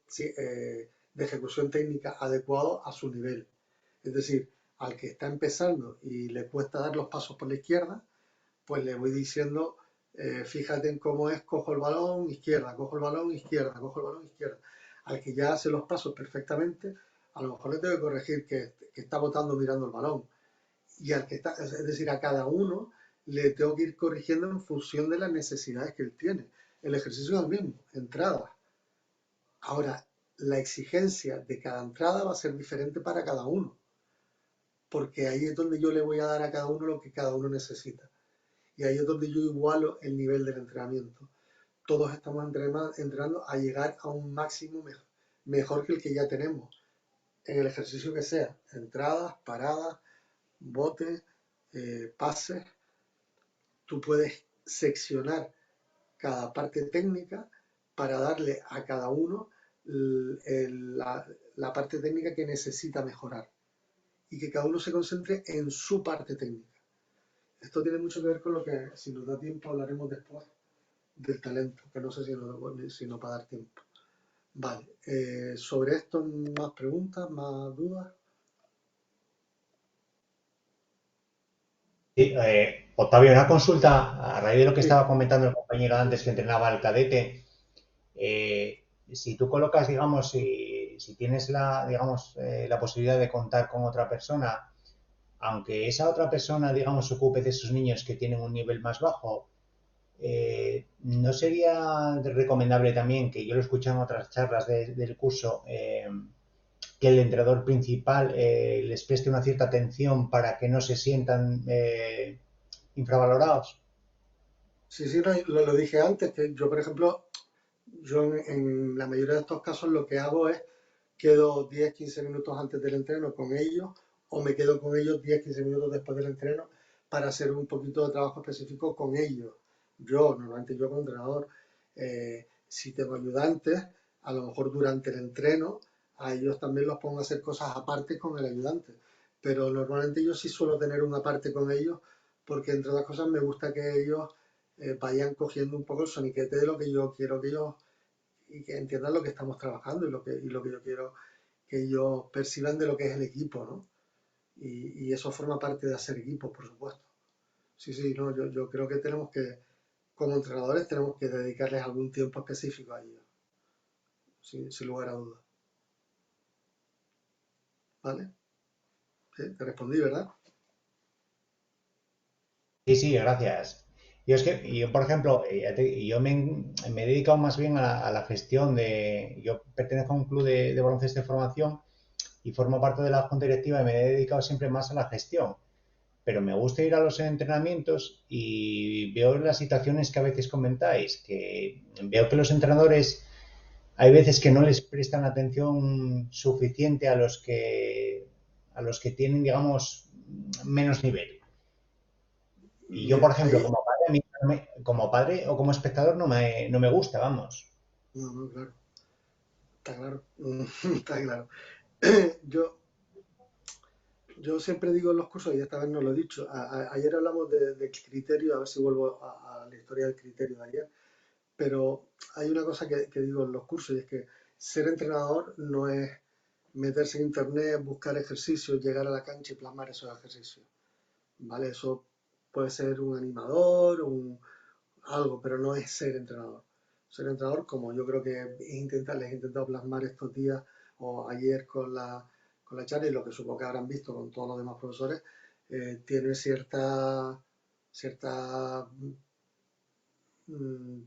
ejecución técnica adecuado a su nivel. Es decir, al que está empezando y le cuesta dar los pasos por la izquierda, pues le voy diciendo, fíjate en cómo es, cojo el balón, izquierda, cojo el balón, izquierda, cojo el balón, izquierda. Al que ya hace los pasos perfectamente, a lo mejor le tengo que corregir que está botando mirando el balón. Y al que está, es decir, a cada uno le tengo que ir corrigiendo en función de las necesidades que él tiene. El ejercicio es el mismo, entrada. Ahora, la exigencia de cada entrada va a ser diferente para cada uno, porque ahí es donde yo le voy a dar a cada uno lo que cada uno necesita. Y ahí es donde yo igualo el nivel del entrenamiento. Todos estamos entrenando a llegar a un máximo mejor que el que ya tenemos, en el ejercicio que sea, entradas, paradas, botes, pases. Tú puedes seccionar cada parte técnica para darle a cada uno la parte técnica que necesita mejorar y que cada uno se concentre en su parte técnica. Esto tiene mucho que ver con lo que, si nos da tiempo, hablaremos después del talento, que no sé si nos va a dar tiempo. Vale, sobre esto, más preguntas, más dudas. Sí, Octavio, una consulta a raíz de lo que Sí, estaba comentando el compañero antes que entrenaba al cadete. Si tú colocas, digamos, si tienes la posibilidad de contar con otra persona, aunque esa otra persona, digamos, se ocupe de esos niños que tienen un nivel más bajo, ¿no sería recomendable también, que yo lo escuché en otras charlas del curso, que el entrenador principal les preste una cierta atención para que no se sientan infravalorados? sí, lo dije antes, que yo, por ejemplo, yo en la mayoría de estos casos lo que hago es quedo 10-15 minutos antes del entreno con ellos o me quedo con ellos 10-15 minutos después del entreno para hacer un poquito de trabajo específico con ellos. Normalmente yo como entrenador, si tengo ayudantes, a lo mejor durante el entreno, a ellos también los pongo a hacer cosas aparte con el ayudante. Pero normalmente yo sí suelo tener una parte con ellos porque entre otras cosas me gusta que ellos vayan cogiendo un poco el soniquete de lo que yo quiero que ellos y que entiendan lo que estamos trabajando y lo que yo quiero que ellos perciban de lo que es el equipo, ¿no? Y eso forma parte de hacer equipo, por supuesto. Sí, sí, no, yo creo que como entrenadores, tenemos que dedicarles algún tiempo específico a ellos, sin lugar a dudas. ¿Vale? Sí, te respondí, ¿verdad? Sí, sí, gracias. Yo, por ejemplo, yo me he dedicado más bien a la gestión yo pertenezco a un club de baloncesto de formación y formo parte de la junta directiva y me he dedicado siempre más a la gestión. Pero me gusta ir a los entrenamientos y veo las situaciones que a veces comentáis, que veo que los entrenadores hay veces que no les prestan atención suficiente a los que tienen, digamos, menos nivel. Y yo, Mira, por ejemplo, ahí, a mí como padre o como espectador no me gusta, vamos. no, no, claro, está claro, está claro. Yo, yo siempre digo en los cursos, y esta vez no lo he dicho, ayer hablamos de criterio, a ver si vuelvo a la historia del criterio de ayer, pero hay una cosa que digo en los cursos y es que ser entrenador no es meterse en internet, buscar ejercicios, llegar a la cancha y plasmar esos ejercicios, ¿vale? Eso puede ser un animador, algo, pero no es ser entrenador. Ser entrenador, como yo creo que les he intentado plasmar estos días o ayer con la charla y lo que supongo que habrán visto con todos los demás profesores, tiene cierta mm,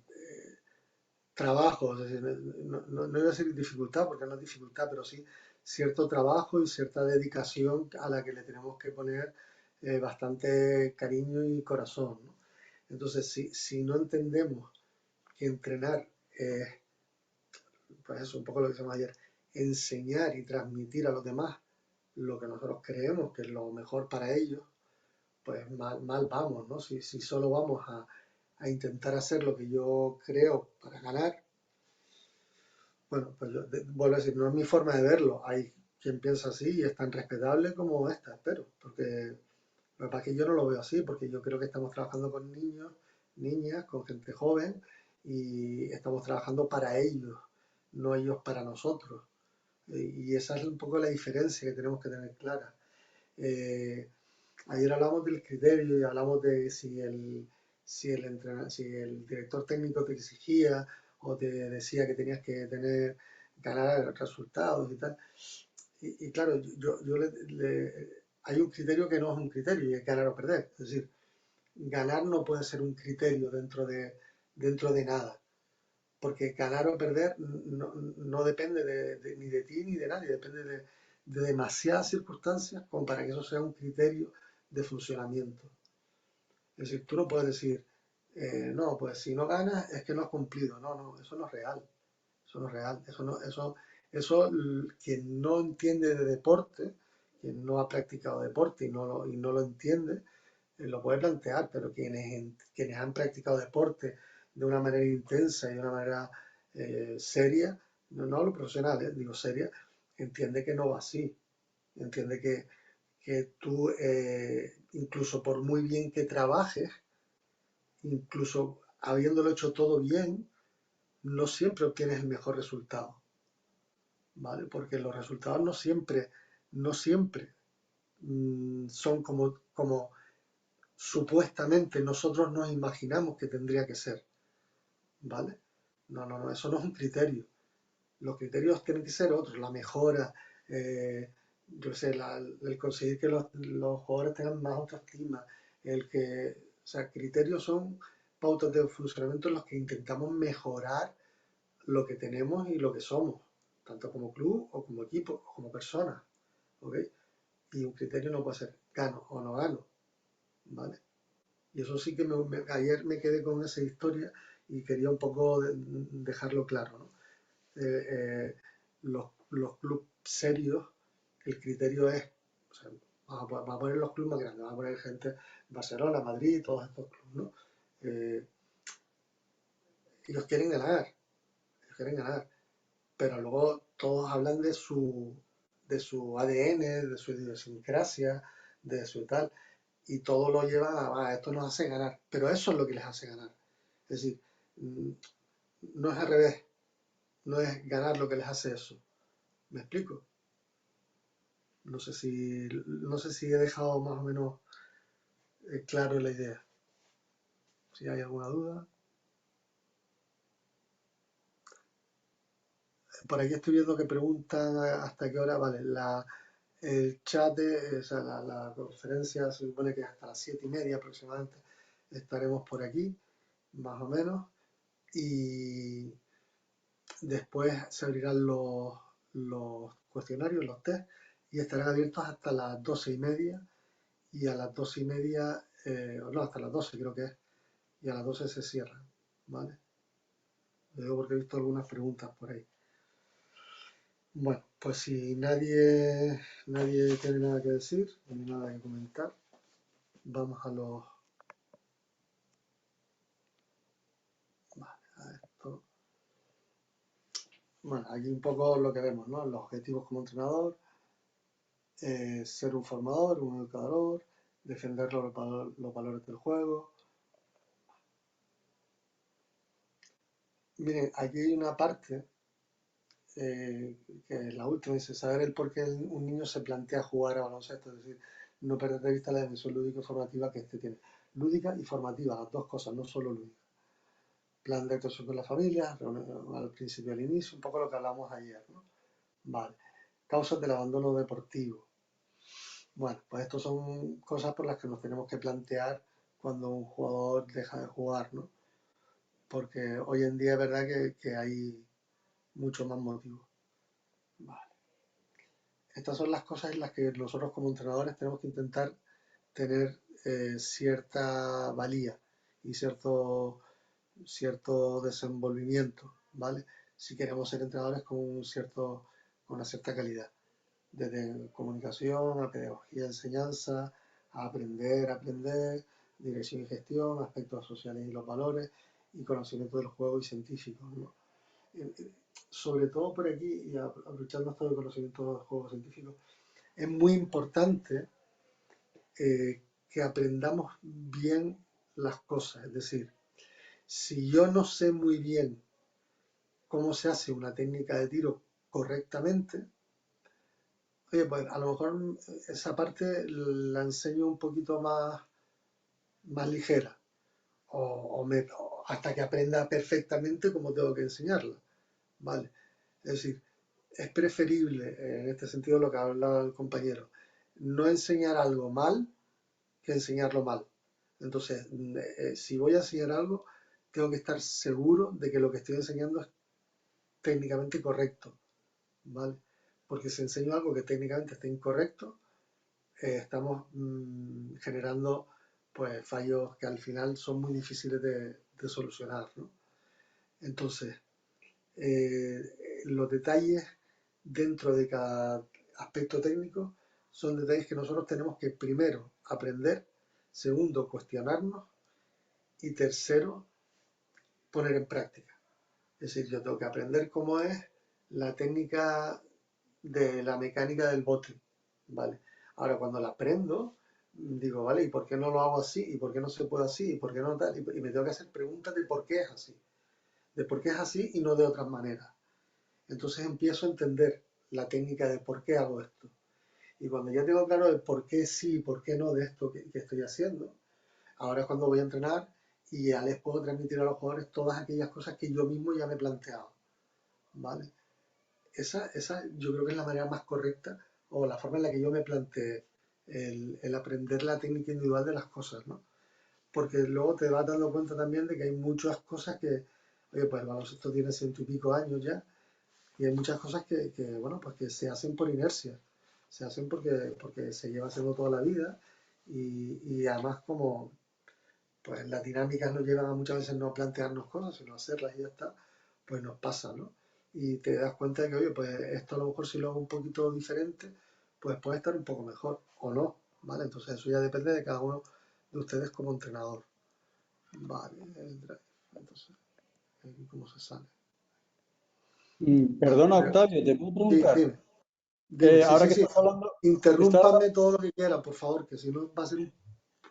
trabajo, es decir, no iba a decir dificultad, porque no es dificultad, pero sí cierto trabajo y cierta dedicación a la que le tenemos que poner bastante cariño y corazón, ¿no? Entonces, si no entendemos que entrenar es, pues eso, un poco lo que decíamos ayer, enseñar y transmitir a los demás lo que nosotros creemos que es lo mejor para ellos, pues mal vamos, ¿no? Si solo vamos a intentar hacer lo que yo creo para ganar, bueno, pues vuelvo a decir, no es mi forma de verlo. Hay quien piensa así y es tan respetable como esta, espero, porque lo que pasa es que yo no lo veo así, porque yo creo que estamos trabajando con niños, niñas, con gente joven y estamos trabajando para ellos, no ellos para nosotros. Y esa es un poco la diferencia que tenemos que tener clara. Eh, Ayer hablamos del criterio y hablamos de si el director técnico te exigía o te decía que tenías que ganar resultados y tal. Y claro, hay un criterio que no es un criterio y es ganar o perder. Es decir, ganar no puede ser un criterio dentro de nada, porque ganar o perder no depende ni de ti ni de nadie, depende de demasiadas circunstancias como para que eso sea un criterio de funcionamiento. Es decir, tú no puedes decir, no, pues si no ganas es que no has cumplido. No, no, eso no es real. Eso no es real. Quien no entiende de deporte, quien no ha practicado deporte y no lo entiende, lo puede plantear, pero quienes han practicado deporte de una manera intensa y de una manera seria, no lo profesional, digo seria, entiende que no va así. Entiende que tú, incluso por muy bien que trabajes, incluso habiéndolo hecho todo bien, no siempre obtienes el mejor resultado, ¿vale? Porque los resultados no siempre son como supuestamente nosotros nos imaginamos que tendría que ser, ¿vale? No, eso no es un criterio. Los criterios tienen que ser otros, la mejora, yo sé, el conseguir que los jugadores tengan más autoestima, o sea, criterios son pautas de funcionamiento en los que intentamos mejorar lo que tenemos y lo que somos, tanto como club o como equipo o como persona, ¿ok? Y un criterio no puede ser gano o no gano, ¿vale? Y eso sí que ayer me quedé con esa historia y quería un poco dejarlo claro, ¿no? Los clubes serios, el criterio es, o sea, vamos a poner los clubes más grandes, vamos a poner gente, Barcelona, Madrid, todos estos clubes, ¿no? Ellos quieren ganar, pero luego todos hablan de su ADN, de su idiosincrasia, de su tal, y todo lo llevan esto nos hace ganar, pero eso es lo que les hace ganar. Es decir, no es al revés, no es ganar lo que les hace eso. ¿Me explico? No sé si he dejado más o menos claro la idea. Si hay alguna duda. Por aquí estoy viendo que preguntan hasta qué hora, vale, el chat, o sea, la conferencia se supone que hasta las 7:30 aproximadamente estaremos por aquí, más o menos, y después se abrirán los cuestionarios, los test, y estarán abiertos hasta las 12:30, y a las 12:30, no, hasta las 12 creo que es, y a las 12 se cierran, ¿vale? Lo digo porque he visto algunas preguntas por ahí. Bueno, Pues si nadie tiene nada que decir, ni nada que comentar, vamos a los... Vale, a esto. Bueno, aquí un poco lo que vemos, ¿no? Los objetivos como entrenador, ser un formador, un educador, defender los valores del juego. Miren, aquí hay una parte que es la última, dice saber el por qué un niño se plantea jugar a baloncesto, es decir, no perder de vista la dimensión lúdica y formativa que este tiene. Lúdica y formativa, las dos cosas, no solo lúdica. Plan de actuación con la familia, al principio y al inicio, un poco lo que hablamos ayer, ¿no? Vale. Causas del abandono deportivo. Bueno, pues estos son cosas por las que nos tenemos que plantear cuando un jugador deja de jugar, ¿no? Porque hoy en día es verdad que hay mucho más motivos. Vale. Estas son las cosas en las que nosotros como entrenadores tenemos que intentar tener cierta valía y cierto desenvolvimiento, ¿vale? Si queremos ser entrenadores con una cierta calidad, desde comunicación a pedagogía, enseñanza, a aprender, dirección y gestión, aspectos sociales y los valores y conocimiento del juego y científicos, ¿no? Sobre todo por aquí, y aprovechando esto de conocimiento del juego científico, es muy importante que aprendamos bien las cosas. Es decir, si yo no sé muy bien cómo se hace una técnica de tiro correctamente, oye, pues a lo mejor esa parte la enseño un poquito más ligera o hasta que aprenda perfectamente cómo tengo que enseñarla, ¿vale? Es decir, es preferible, en este sentido lo que hablaba el compañero, no enseñar algo mal que enseñarlo mal. Entonces, si voy a enseñar algo, tengo que estar seguro de que lo que estoy enseñando es técnicamente correcto, ¿vale? Porque si enseño algo que técnicamente está incorrecto, estamos generando pues fallos que al final son muy difíciles de solucionar, ¿no? Entonces, los detalles dentro de cada aspecto técnico son detalles que nosotros tenemos que primero aprender, segundo cuestionarnos y tercero poner en práctica. Es decir, yo tengo que aprender cómo es la técnica de la mecánica del bote, ¿vale? Ahora, cuando la aprendo, digo, ¿vale? ¿Y por qué no lo hago así? ¿Y por qué no se puede así? ¿Y por qué no tal? Y me tengo que hacer preguntas de por qué es así. De por qué es así y no de otras maneras. Entonces empiezo a entender la técnica de por qué hago esto. Y cuando ya tengo claro el por qué sí y por qué no de esto que estoy haciendo, ahora es cuando voy a entrenar y ya les puedo transmitir a los jugadores todas aquellas cosas que yo mismo ya me he planteado, ¿vale? Esa yo creo que es la manera más correcta o la forma en la que yo me planteé el aprender la técnica individual de las cosas, ¿no? Porque luego te vas dando cuenta también de que hay muchas cosas que, oye, pues el baloncesto tiene 100 y pico años ya, y hay muchas cosas bueno, pues que se hacen por inercia, se hacen porque se lleva haciendo toda la vida y además como pues las dinámicas nos llevan a muchas veces no plantearnos cosas, sino hacerlas y ya está, pues nos pasa, ¿no? Y te das cuenta de que, oye, pues esto a lo mejor si lo hago un poquito diferente, pues puede estar un poco mejor o no, ¿vale? Entonces eso ya depende de cada uno de ustedes como entrenador. Vale, entonces, aquí cómo se sale. Vale, Perdona, Octavio, te puedo sí, preguntar. dime, sí, Ahora sí, que sí. estás hablando, Interrúmpanme todo lo que quieran, por favor, que si no va a ser un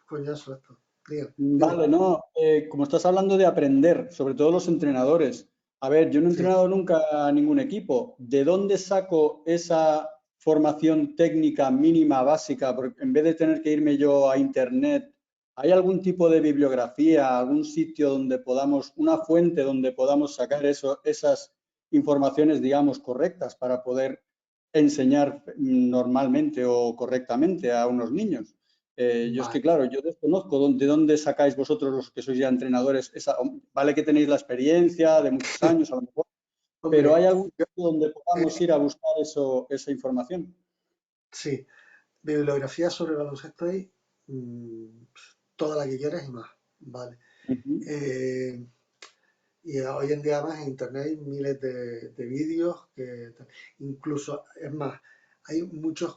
coñazo esto. Dime. vale, no, como estás hablando de aprender, sobre todo los entrenadores. A ver, yo no he Sí. entrenado nunca a ningún equipo. ¿De dónde saco esa formación técnica mínima, básica? Porque en vez de tener que irme yo a internet, ¿hay algún tipo de bibliografía, algún sitio donde podamos, una fuente donde podamos sacar esas informaciones, digamos, correctas para poder enseñar normalmente o correctamente a unos niños? Yo es que, Vale. claro, yo desconozco de dónde sacáis vosotros los que sois ya entrenadores. Vale que tenéis la experiencia de muchos años, a lo mejor, pero Hombre, ¿hay algún sitio donde podamos eh, ir a buscar esa información? sí, bibliografía sobre baloncesto hay toda la que quieras y más, ¿vale? Ujú. Eh, Y hoy en día además en internet hay miles de vídeos que incluso, es más, hay muchas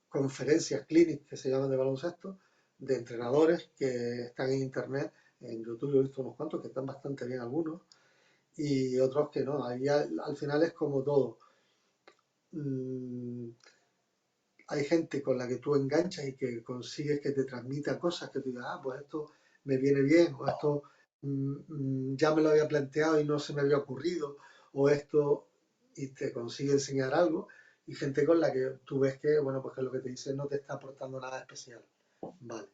conferencias, clinics que se llaman de baloncesto, de entrenadores que están en internet, en YouTube yo he visto unos cuantos que están bastante bien algunos, y otros que no. Ahí al final es como todo. Mm, hay gente con la que tú enganchas y que consigues que te transmita cosas que tú digas, ah, pues esto me viene bien, o esto ya me lo había planteado y no se me había ocurrido, o esto, y te consigue enseñar algo, y gente con la que tú ves que, bueno, pues que lo que te dice no te está aportando nada especial. Vale.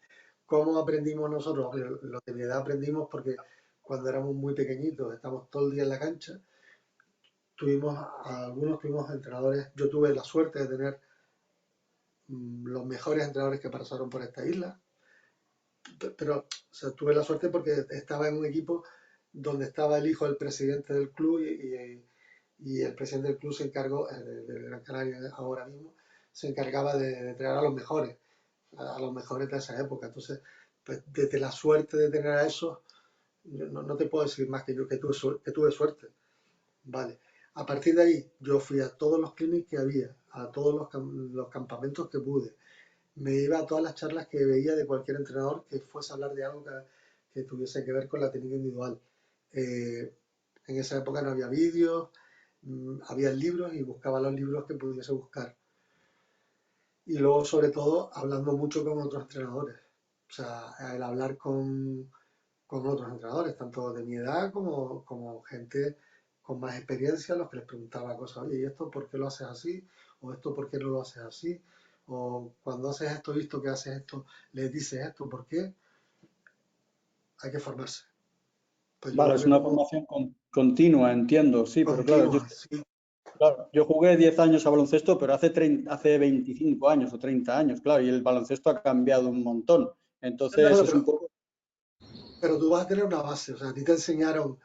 ¿Cómo aprendimos nosotros? Lo que mi edad aprendimos porque cuando éramos muy pequeñitos, estamos todo el día en la cancha, algunos tuvimos entrenadores, yo tuve la suerte de tener los mejores entrenadores que pasaron por esta isla, pero o sea, tuve la suerte porque estaba en un equipo donde estaba el hijo del presidente del club y el presidente del club se encargó, de Gran Canaria ahora mismo, se encargaba de traer a los mejores de esa época. Entonces, pues, desde la suerte de tener a esos, no te puedo decir más que yo que tuve suerte. Vale. A partir de ahí, yo fui a todos los clinics que había, a todos los campamentos que pude. Me iba a todas las charlas que veía de cualquier entrenador que fuese a hablar de algo que tuviese que ver con la técnica individual. En esa época no había vídeos, había libros y buscaba los libros que pudiese buscar. Y luego, sobre todo, hablando mucho con otros entrenadores. O sea, el hablar con otros entrenadores, tanto de mi edad como gente con más experiencia, a los que les preguntaba cosas, oye, ¿y esto por qué lo haces así? ¿O esto por qué no lo haces así? O cuando haces esto, visto que haces esto, les dices esto, ¿por qué? Hay que formarse. Pues yo Vale, lo es veo una como formación continua, entiendo, sí, pero claro, continua, sí, claro, yo jugué 10 años a baloncesto, pero hace 25 años o 30 años, claro, y el baloncesto ha cambiado un montón. Entonces, bueno, es un poco... pero tú vas a tener una base, o sea, a ti te enseñaron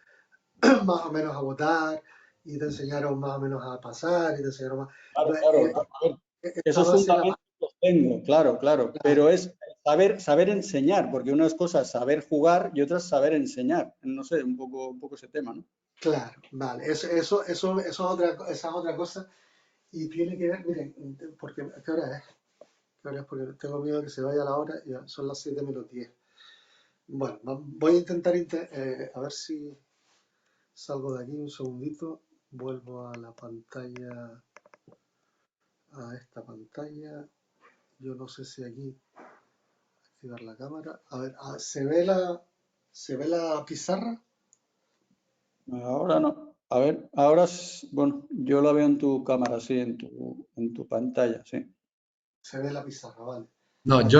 más o menos a votar y te enseñaron más o menos a pasar y te enseñaron más... Claro, Entonces, claro. A ver, esa esos base la fundamentos los tengo, claro, claro, claro, pero es saber enseñar, porque una cosa es saber jugar y otra es saber enseñar. No sé, un poco ese tema, ¿no? claro, vale, esa es otra cosa y tiene que ver, miren, porque, ¿qué hora es? ¿Qué hora es? Porque tengo miedo de que se vaya la hora y son las 7 menos 10. Bueno, voy a intentar, a ver si salgo de aquí un segundito, vuelvo a la pantalla, a esta pantalla, yo no sé si aquí activar la cámara, a ver, ¿se ve la pizarra? Ahora no. A ver, ahora, bueno, yo la veo en tu cámara, sí, en tu pantalla, sí. Se ve la pizarra, vale. No, Vale, pues,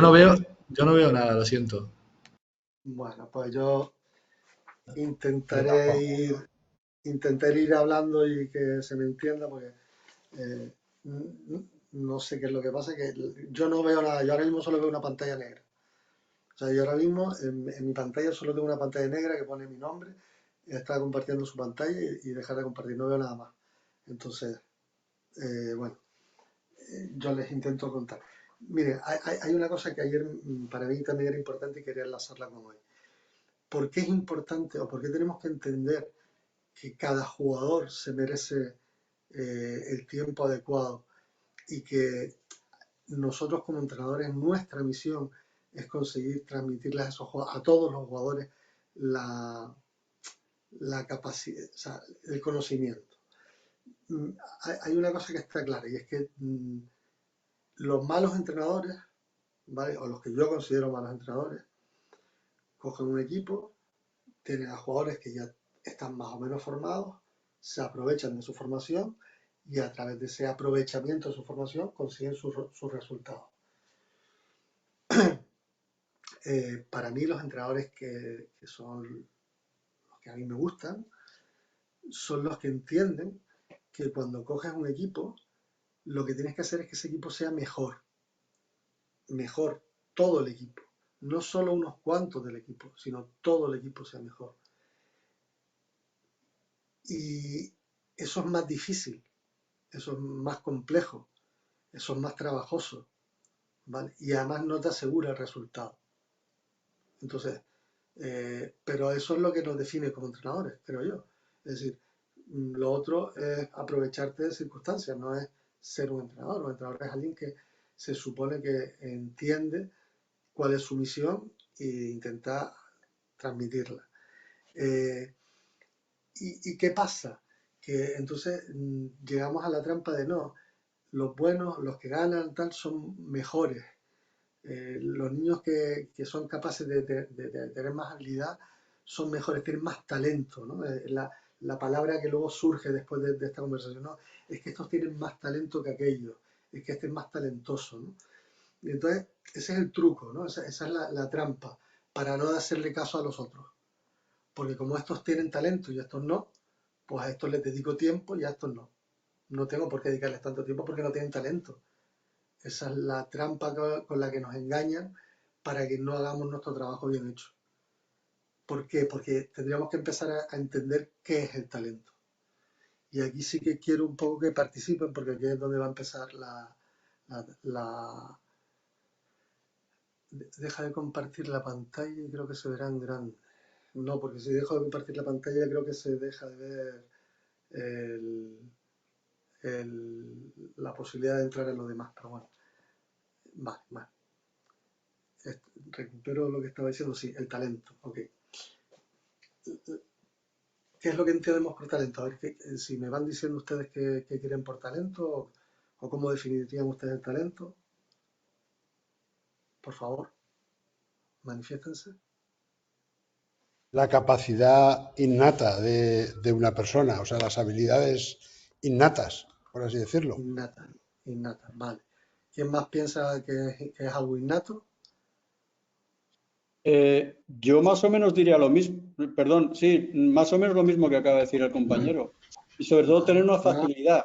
yo no veo nada, lo siento. bueno, pues yo Yo intentaré tampoco. ir, intentaré ir hablando y que se me entienda porque eh, no sé qué es lo que pasa, que yo no veo nada, yo ahora mismo solo veo una pantalla negra. O sea, yo ahora mismo en mi pantalla solo tengo una pantalla negra que pone mi nombre, está compartiendo su pantalla y dejar de compartir, no veo nada más. Entonces, bueno, yo les intento contar. Mire, hay una cosa que ayer para mí también era importante y quería enlazarla con hoy. ¿Por qué es importante o por qué tenemos que entender que cada jugador se merece el tiempo adecuado y que nosotros como entrenadores, nuestra misión es conseguir transmitirles a todos los jugadores la, la capacidad, o sea, el conocimiento? Hay una cosa que está clara y es que los malos entrenadores, ¿vale? O los que yo considero malos entrenadores, cogen un equipo, tienen a jugadores que ya están más o menos formados, se aprovechan de su formación y a través de ese aprovechamiento de su formación consiguen sus resultados. Para mí los entrenadores que son los que a mí me gustan son los que entienden que cuando coges un equipo, lo que tienes que hacer es que ese equipo sea mejor todo el equipo. No solo unos cuantos del equipo, sino todo el equipo sea mejor. Y eso es más difícil, eso es más complejo, eso es más trabajoso, ¿vale? Y además no te asegura el resultado. Entonces, Pero eso es lo que nos define como entrenadores, creo yo. Es decir, lo otro es aprovecharte de circunstancias, no es ser un entrenador. Un entrenador es alguien que se supone que entiende cuál es su misión e intenta transmitirla. ¿Y qué pasa? Que entonces llegamos a la trampa de no, los buenos, los que ganan, tal, son mejores. Los niños que son capaces de tener más habilidad son mejores, tienen más talento, ¿no? La palabra que luego surge después de esta conversación, ¿no? Es que estos tienen más talento que aquellos, es que este es más talentoso, ¿no? Y entonces, ese es el truco, ¿no? Esa es la trampa, para no hacerle caso a los otros. Porque como estos tienen talento y estos no, pues a estos les dedico tiempo y a estos no. No tengo por qué dedicarles tanto tiempo porque no tienen talento. Esa es la trampa con la que nos engañan para que no hagamos nuestro trabajo bien hecho. ¿Por qué? Porque tendríamos que empezar a entender qué es el talento. Y aquí sí que quiero un poco que participen porque aquí es donde va a empezar Deja de compartir la pantalla y creo que se verá en grande. No, porque si dejo de compartir la pantalla creo que se deja de ver la posibilidad de entrar en lo demás. Pero bueno, vale. Recupero lo que estaba diciendo, sí, el talento, ok. ¿Qué es lo que entendemos por talento? A ver, si me van diciendo ustedes qué quieren por talento o cómo definirían ustedes el talento, por favor, manifiéstense. La capacidad innata de una persona, o sea, las habilidades innatas, por así decirlo. Innata, vale. ¿Quién más piensa que es algo innato? Yo más o menos diría lo mismo, perdón, sí, más o menos lo mismo que acaba de decir el compañero. Y sobre todo tener una facilidad.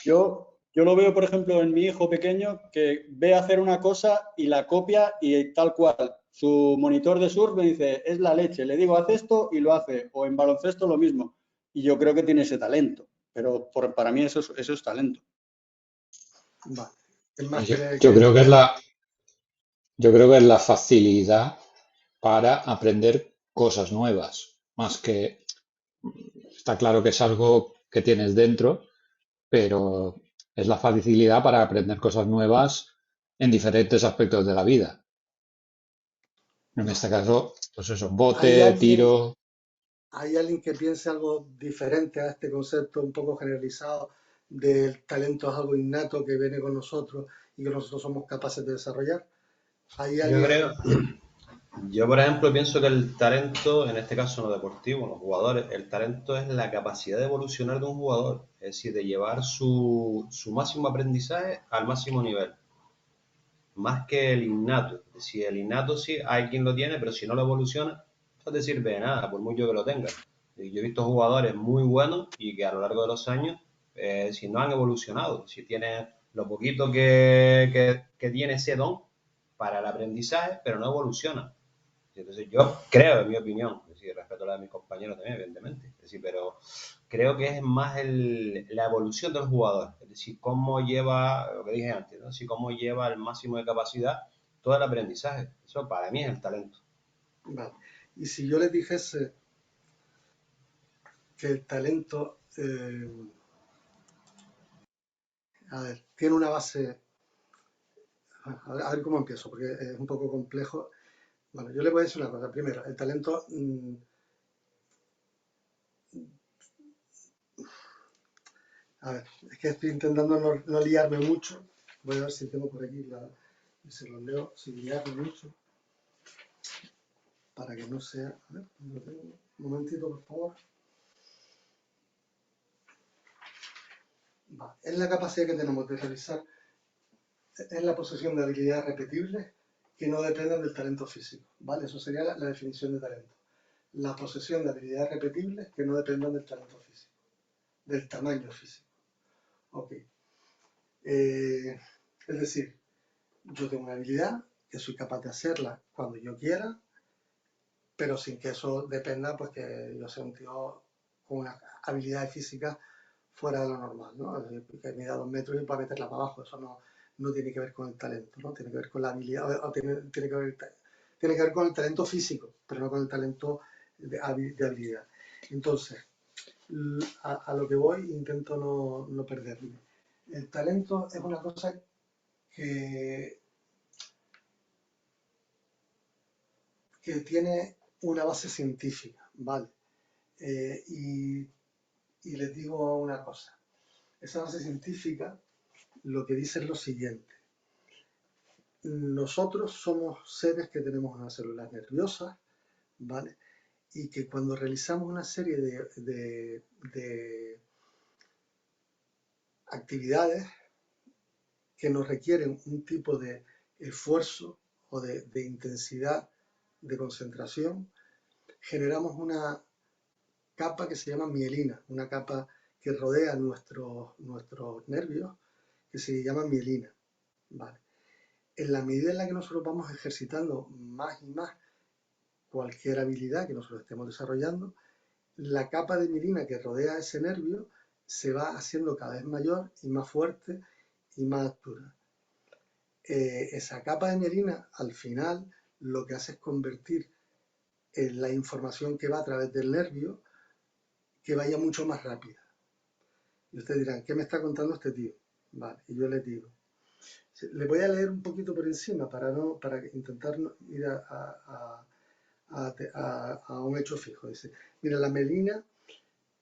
Yo lo veo, por ejemplo, en mi hijo pequeño que ve hacer una cosa y la copia y tal cual. Su monitor de surf me dice, es la leche. Le digo, haz esto y lo hace. O en baloncesto lo mismo. Y yo creo que tiene ese talento. Pero para mí eso es talento. Vale. ¿Quién más Yo creo que es la facilidad para aprender cosas nuevas, más que está claro que es algo que tienes dentro, pero es la facilidad para aprender cosas nuevas en diferentes aspectos de la vida. En este caso, pues eso, bote, tiro. ¿Hay alguien que piense algo diferente a este concepto un poco generalizado del talento es algo innato que viene con nosotros y que nosotros somos capaces de desarrollar? Yo, por ejemplo, pienso que el talento, en este caso no deportivo, los jugadores, el talento es la capacidad de evolucionar de un jugador, es decir, de llevar su máximo aprendizaje al máximo nivel, más que el innato. Es decir, el innato sí hay quien lo tiene, pero si no lo evoluciona, no te sirve de nada, por mucho que lo tenga. Yo he visto jugadores muy buenos y que a lo largo de los años, si no han evolucionado, si tienen lo poquito que tiene ese don para el aprendizaje, pero no evoluciona. Entonces yo creo, en mi opinión, es decir, respeto a la de mis compañeros también, evidentemente, es decir, pero creo que es más la evolución del jugador, es decir, cómo lleva, lo que dije antes, ¿no? Es decir, cómo lleva al máximo de capacidad todo el aprendizaje. Eso para mí es el talento. Vale. Y si yo les dijese que el talento, a ver, tiene una base, a ver cómo empiezo, porque es un poco complejo. Bueno, yo le voy a decir una cosa. Primero, el talento, a ver, es que estoy intentando no liarme mucho. Voy a ver si tengo por aquí se lo leo sin liarme mucho. Para que no sea, a ver, lo tengo. Un momentito, por favor. Vale. Es la capacidad que tenemos de realizar, es la posesión de habilidades repetibles que no dependen del talento físico, ¿vale? Eso sería la definición de talento. La posesión de habilidades repetibles que no dependan del talento físico, del tamaño físico. Ok. Es decir, yo tengo una habilidad que soy capaz de hacerla cuando yo quiera, pero sin que eso dependa, pues que yo sea un tío con unas habilidades físicas fuera de lo normal, ¿no? Que mida 2 metros y para meterla para abajo, eso no tiene que ver con el talento, ¿no? Tiene que ver con la habilidad, o tiene que ver tiene que ver con el talento físico, pero no con el talento de habilidad. Entonces, a lo que voy, intento no perderme. El talento es una cosa que tiene una base científica, ¿vale? Y les digo una cosa. Esa base científica lo que dice es lo siguiente. Nosotros somos seres que tenemos unas células nerviosas, ¿vale? Y que cuando realizamos una serie de actividades que nos requieren un tipo de esfuerzo o de intensidad de concentración, generamos una capa que se llama mielina, una capa que rodea nuestros nervios, que se llama mielina, ¿vale? En la medida en la que nosotros vamos ejercitando más y más cualquier habilidad que nosotros estemos desarrollando, la capa de mielina que rodea ese nervio se va haciendo cada vez mayor y más fuerte y más dura. Esa capa de mielina, al final, lo que hace es convertir la información que va a través del nervio que vaya mucho más rápida. Y ustedes dirán, ¿qué me está contando este tío? Vale, y yo les digo, le voy a leer un poquito por encima para intentar ir a un hecho fijo. Dice, mira, la mielina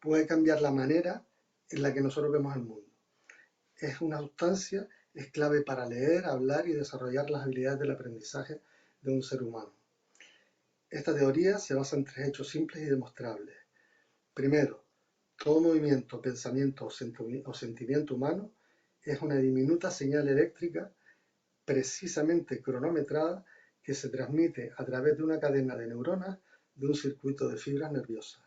puede cambiar la manera en la que nosotros vemos el mundo. Es una sustancia, es clave para leer, hablar y desarrollar las habilidades del aprendizaje de un ser humano. Esta teoría se basa en 3 hechos simples y demostrables. Primero, todo movimiento, pensamiento o sentimiento humano es una diminuta señal eléctrica precisamente cronometrada que se transmite a través de una cadena de neuronas de un circuito de fibras nerviosas.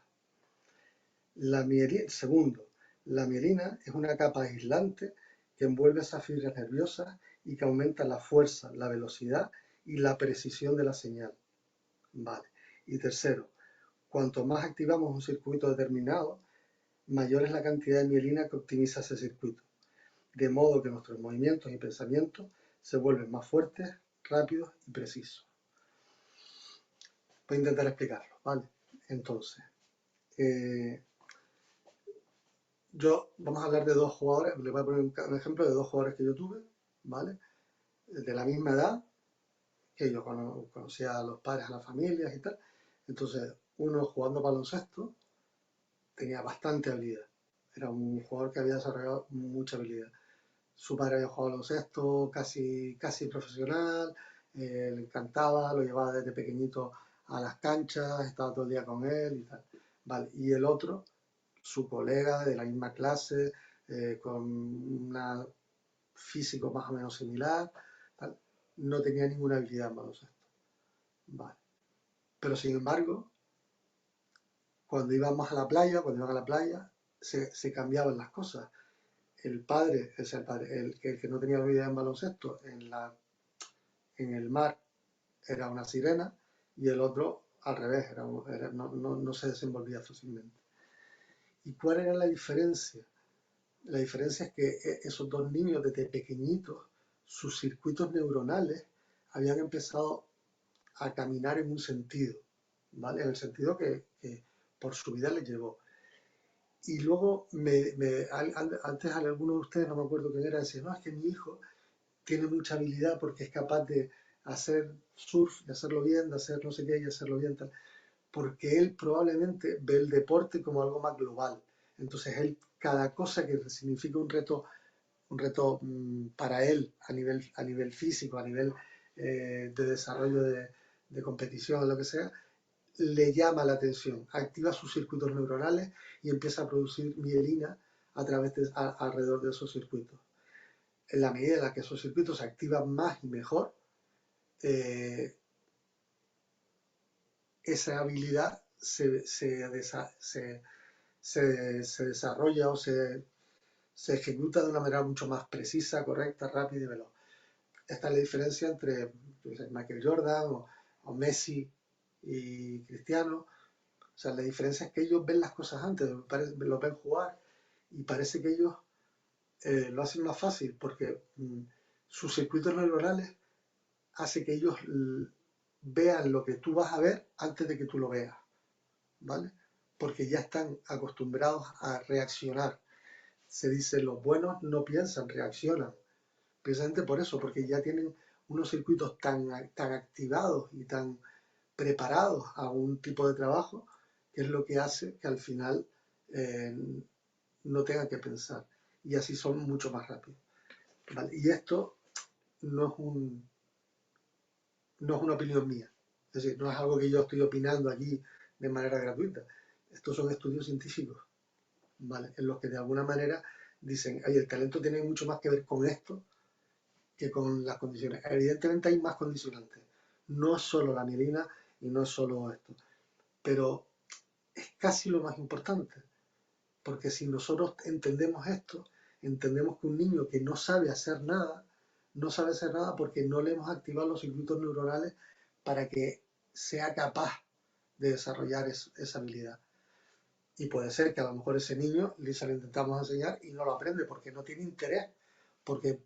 Segundo, la mielina es una capa aislante que envuelve esas fibras nerviosas y que aumenta la fuerza, la velocidad y la precisión de la señal. Vale. Y tercero, cuanto más activamos un circuito determinado, mayor es la cantidad de mielina que optimiza ese circuito, de modo que nuestros movimientos y pensamientos se vuelven más fuertes, rápidos y precisos. Voy a intentar explicarlo, ¿vale? Entonces, vamos a hablar de 2 jugadores, les voy a poner un ejemplo de 2 jugadores que yo tuve, ¿vale? De la misma edad, que yo conocía a los padres, a las familias y tal. Entonces, uno jugando baloncesto tenía bastante habilidad. Era un jugador que había desarrollado mucha habilidad. Su padre había jugado baloncesto casi profesional, le encantaba, lo llevaba desde pequeñito a las canchas, estaba todo el día con él y tal. Vale. Y el otro, su colega de la misma clase, con un físico más o menos similar, tal, no tenía ninguna habilidad en baloncesto. Vale. Pero sin embargo, cuando iban a la playa, se cambiaban las cosas. El padre, el que no tenía habilidad en baloncesto, en el mar era una sirena y el otro al revés, no se desenvolvía fácilmente. ¿Y cuál era la diferencia? La diferencia es que esos 2 niños desde pequeñitos, sus circuitos neuronales habían empezado a caminar en un sentido, ¿vale? En el sentido que por su vida les llevó. Y luego, antes alguno de ustedes, no me acuerdo quién era, decía, no, es que mi hijo tiene mucha habilidad porque es capaz de hacer surf, de hacerlo bien, de hacer no sé qué y hacerlo bien, tal. Porque él probablemente ve el deporte como algo más global. Entonces, cada cosa que significa un reto para él a nivel físico, a nivel de desarrollo de competición o lo que sea, le llama la atención, activa sus circuitos neuronales y empieza a producir mielina alrededor de esos circuitos. En la medida en la que esos circuitos se activan más y mejor, esa habilidad se desarrolla o se ejecuta de una manera mucho más precisa, correcta, rápida y veloz. Esta es la diferencia entre Michael Jordan o Messi y Cristiano. O sea, la diferencia es que ellos ven las cosas antes, lo ven jugar y parece que ellos lo hacen más fácil porque sus circuitos neuronales hacen que ellos vean lo que tú vas a ver antes de que tú lo veas, ¿vale? Porque ya están acostumbrados a reaccionar. Se dice, los buenos no piensan, reaccionan. Precisamente por eso, porque ya tienen unos circuitos tan activados y tan preparados a un tipo de trabajo, que es lo que hace que al final no tengan que pensar. Y así son mucho más rápidos. ¿Vale? Y esto no es una opinión mía. Es decir, no es algo que yo estoy opinando aquí de manera gratuita. Estos son estudios científicos, ¿vale? En los que de alguna manera dicen, oye, el talento tiene mucho más que ver con esto que con las condiciones. Evidentemente hay más condicionantes. No es solo la mielina y no es solo esto. Pero es casi lo más importante. Porque si nosotros entendemos esto, entendemos que un niño que no sabe hacer nada, no sabe hacer nada porque no le hemos activado los circuitos neuronales para que sea capaz de desarrollar esa habilidad. Y puede ser que a lo mejor ese niño se lo intentamos enseñar y no lo aprende porque no tiene interés, porque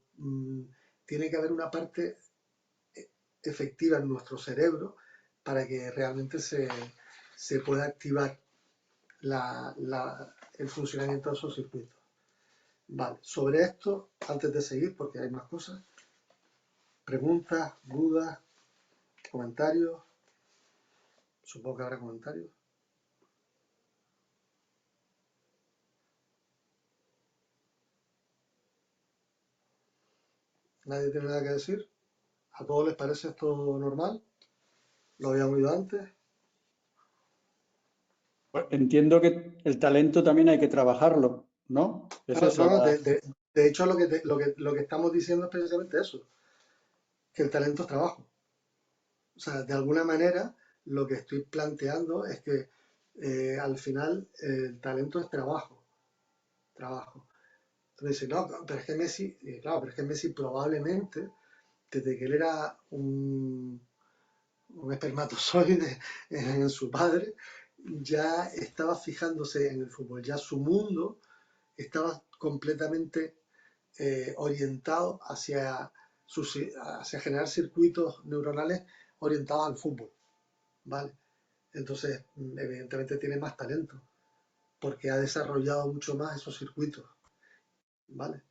tiene que haber una parte efectiva en nuestro cerebro para que realmente se pueda activar el funcionamiento de esos circuitos. Vale, sobre esto, antes de seguir, porque hay más cosas, preguntas, dudas, comentarios. Supongo que habrá comentarios. ¿Nadie tiene nada que decir? ¿A todos les parece esto normal? ¿Lo habían oído antes? Pues entiendo que el talento también hay que trabajarlo, ¿no? Es Claro, eso. no, de hecho, lo que estamos diciendo es precisamente eso, que el talento es trabajo. O sea, de alguna manera, lo que estoy planteando es que al final el talento es trabajo. Trabajo. Entonces dice, no, pero es que Messi, claro, pero es que Messi probablemente, desde que él era un espermatozoide en su padre, ya estaba fijándose en el fútbol. Ya su mundo estaba completamente orientado hacia generar circuitos neuronales orientados al fútbol, ¿vale? Entonces, evidentemente tiene más talento, porque ha desarrollado mucho más esos circuitos, ¿vale?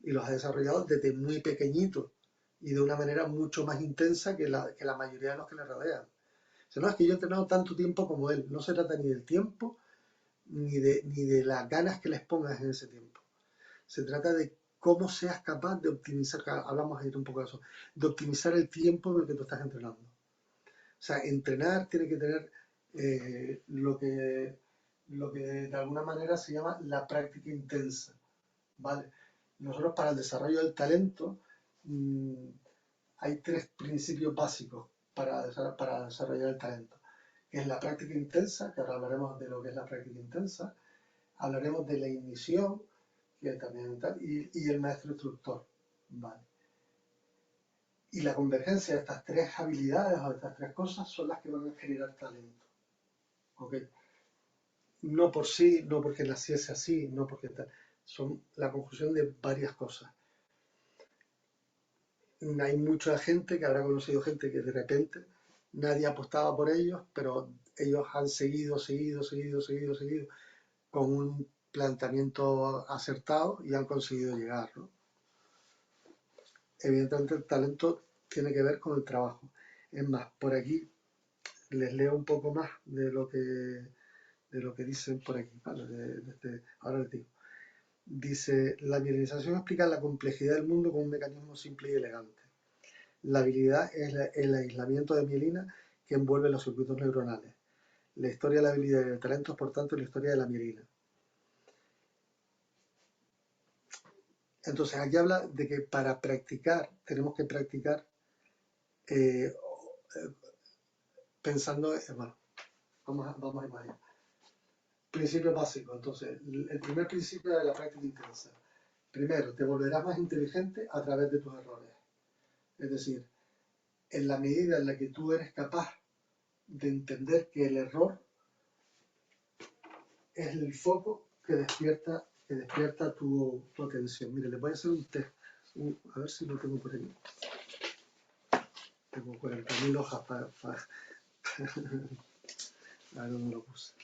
Y los ha desarrollado desde muy pequeñito y de una manera mucho más intensa que la mayoría de los que le rodean. O sea, no es que yo he entrenado tanto tiempo como él, no se trata ni del tiempo ni de las ganas que les pongas en ese tiempo. Se trata de cómo seas capaz de optimizar, hablamos ayer un poco de eso, de optimizar el tiempo en el que tú estás entrenando. O sea, entrenar tiene que tener lo que de alguna manera se llama la práctica intensa, ¿vale? Nosotros para el desarrollo del talento hay 3 principios básicos para desarrollar el talento, que es la práctica intensa, que ahora hablaremos de lo que es la práctica intensa, hablaremos de la ignición, que también tal, y el maestro instructor, ¿vale? Y la convergencia de estas 3 habilidades o de estas 3 cosas son las que van a generar talento, ¿ok? No por sí, no porque naciese así, no porque tal, son la conjunción de varias cosas. Hay mucha gente que habrá conocido gente que de repente nadie apostaba por ellos, pero ellos han seguido con un planteamiento acertado y han conseguido llegar, ¿no? Evidentemente el talento tiene que ver con el trabajo. Es más, por aquí les leo un poco más de lo que dicen por aquí, ¿vale? Ahora les digo. Dice, la mielinización explica la complejidad del mundo con un mecanismo simple y elegante. La habilidad es el aislamiento de mielina que envuelve los circuitos neuronales. La historia de la habilidad y del talento es, por tanto, la historia de la mielina. Entonces, aquí habla de que para practicar, tenemos que practicar pensando, bueno, vamos a imaginar. Principio básico. Entonces, el primer principio de la práctica intensa. Primero, te volverás más inteligente a través de tus errores. Es decir, en la medida en la que tú eres capaz de entender que el error es el foco que despierta tu atención. Mire, les voy a hacer un test. A ver si lo tengo por aquí. Tengo 40.000 hojas para... A ver dónde lo puse.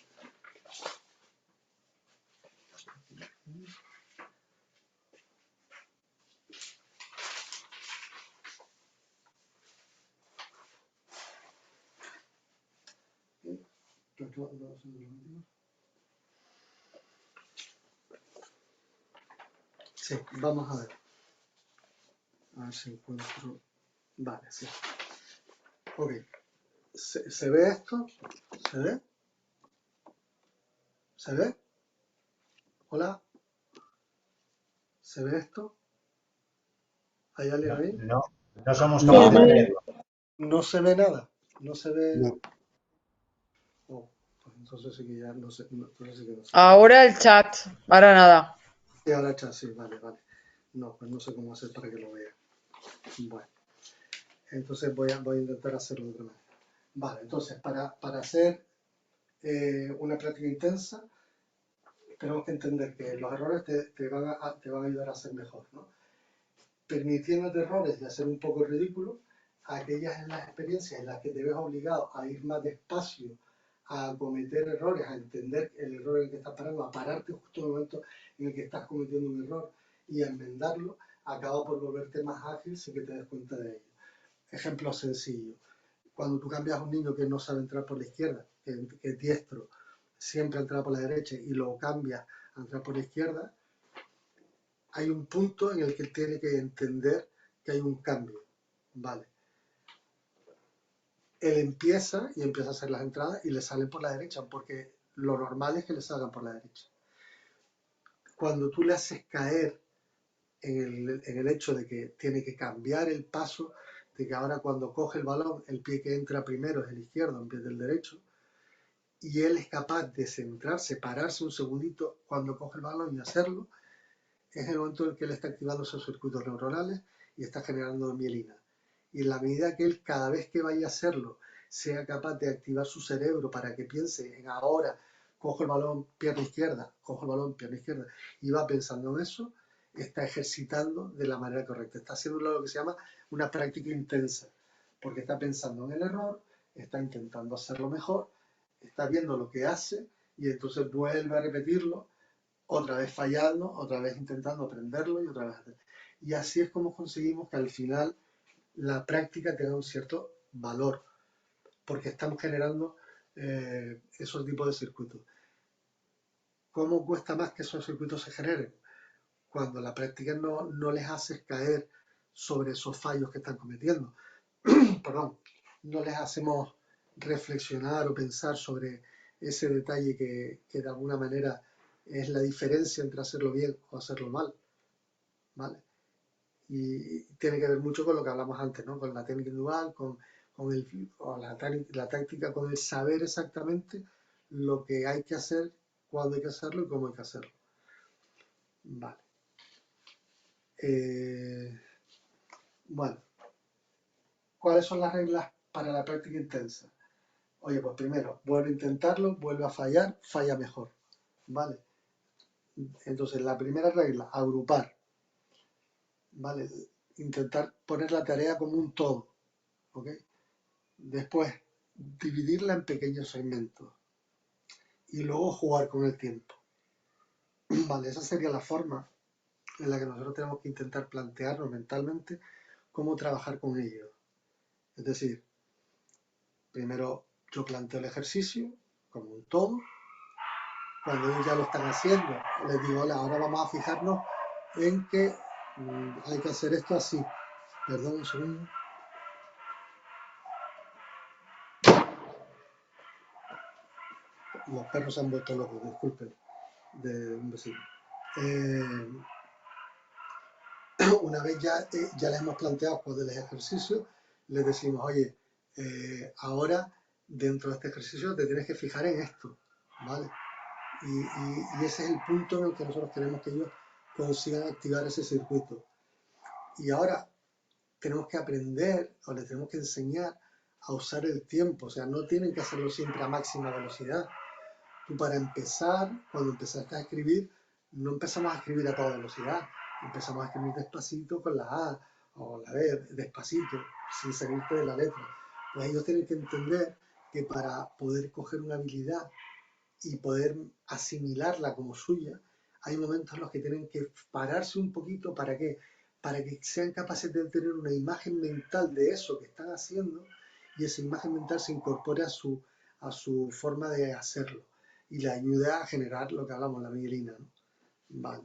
Sí, vamos a ver. A ver si encuentro... Vale, sí. Ok. ¿Se ve esto? ¿Se ve? ¿Se ve? Hola. ¿Se ve esto? ¿Hay alguien ahí? No somos No, capaces de Sí, verlo. No se ve nada. No se ve... no. Oh, pues entonces sí que ya no sé. Entonces sí que no sé. Ahora el chat, ahora nada. Sí, ahora está, sí, vale, vale. No, pues no sé cómo hacer para que lo vea. Bueno, entonces voy a intentar hacerlo de otra manera. Vale, entonces para hacer una práctica intensa tenemos que entender que los errores te van a ayudar a ser mejor, ¿no? Permitiéndote errores y hacer un poco ridículo, aquellas en las experiencias en las que te ves obligado a ir más despacio, a cometer errores, a entender el error en el que estás parando, a pararte justo en el momento en el que estás cometiendo un error y a enmendarlo, acaba por volverte más ágil sin que te des cuenta de ello. Ejemplo sencillo. Cuando tú cambias a un niño que no sabe entrar por la izquierda, que es diestro, siempre entra por la derecha y lo cambias a entrar por la izquierda, hay un punto en el que él tiene que entender que hay un cambio, ¿vale? Él empieza a hacer las entradas y le salen por la derecha, porque lo normal es que le salgan por la derecha. Cuando tú le haces caer en el hecho de que tiene que cambiar el paso, de que ahora cuando coge el balón, el pie que entra primero es el izquierdo en vez del derecho, y él es capaz de centrarse, pararse un segundito cuando coge el balón y hacerlo, es el momento en el que él está activando esos circuitos neuronales y está generando mielina. Y en la medida que él, cada vez que vaya a hacerlo, sea capaz de activar su cerebro para que piense en ahora, cojo el balón, pierna izquierda, cojo el balón, pierna izquierda, y va pensando en eso, está ejercitando de la manera correcta. Está haciendo lo que se llama una práctica intensa, porque está pensando en el error, está intentando hacerlo mejor, está viendo lo que hace y entonces vuelve a repetirlo, otra vez fallando, otra vez intentando aprenderlo y otra vez hacer. Y así es como conseguimos que al final la práctica tenga un cierto valor, porque estamos generando esos tipos de circuitos. ¿Cómo cuesta más que esos circuitos se generen? Cuando la práctica no les haces caer sobre esos fallos que están cometiendo. Perdón, no les hacemos reflexionar o pensar sobre ese detalle que de alguna manera es la diferencia entre hacerlo bien o hacerlo mal, ¿vale? Y tiene que ver mucho con lo que hablamos antes, ¿no? Con la técnica individual, con la táctica, con el saber exactamente lo que hay que hacer, cuándo hay que hacerlo y cómo hay que hacerlo. Vale. Bueno, ¿cuáles son las reglas para la práctica intensa? Oye, pues primero, vuelve a intentarlo, vuelve a fallar, falla mejor, ¿vale? Entonces, la primera regla, agrupar, ¿vale? Intentar poner la tarea como un todo, ¿ok? Después, dividirla en pequeños segmentos y luego jugar con el tiempo, ¿vale? Esa sería la forma en la que nosotros tenemos que intentar plantearnos mentalmente cómo trabajar con ellos. Es decir, primero yo planteo el ejercicio como un todo. Cuando ellos ya lo están haciendo, les digo, hola, ahora vamos a fijarnos en que hay que hacer esto así. Perdón, un segundo. Los perros se han vuelto locos, disculpen, de un vecino. Una vez ya les hemos planteado cuál es el ejercicio, les decimos, oye, ahora dentro de este ejercicio te tienes que fijar en esto, ¿vale? Y ese es el punto en el que nosotros queremos que ellos consigan activar ese circuito. Y ahora tenemos que aprender o les tenemos que enseñar a usar el tiempo, o sea, no tienen que hacerlo siempre a máxima velocidad. Tú para empezar, cuando empezaste a escribir, no empezamos a escribir a toda velocidad, empezamos a escribir despacito con la A o la B despacito, sin salirte de la letra. Pues ellos tienen que entender que para poder coger una habilidad y poder asimilarla como suya, hay momentos en los que tienen que pararse un poquito. ¿Para qué? Para que sean capaces de tener una imagen mental de eso que están haciendo y esa imagen mental se incorpore a su forma de hacerlo y le ayude a generar lo que hablamos, la mielina, ¿no? Vale.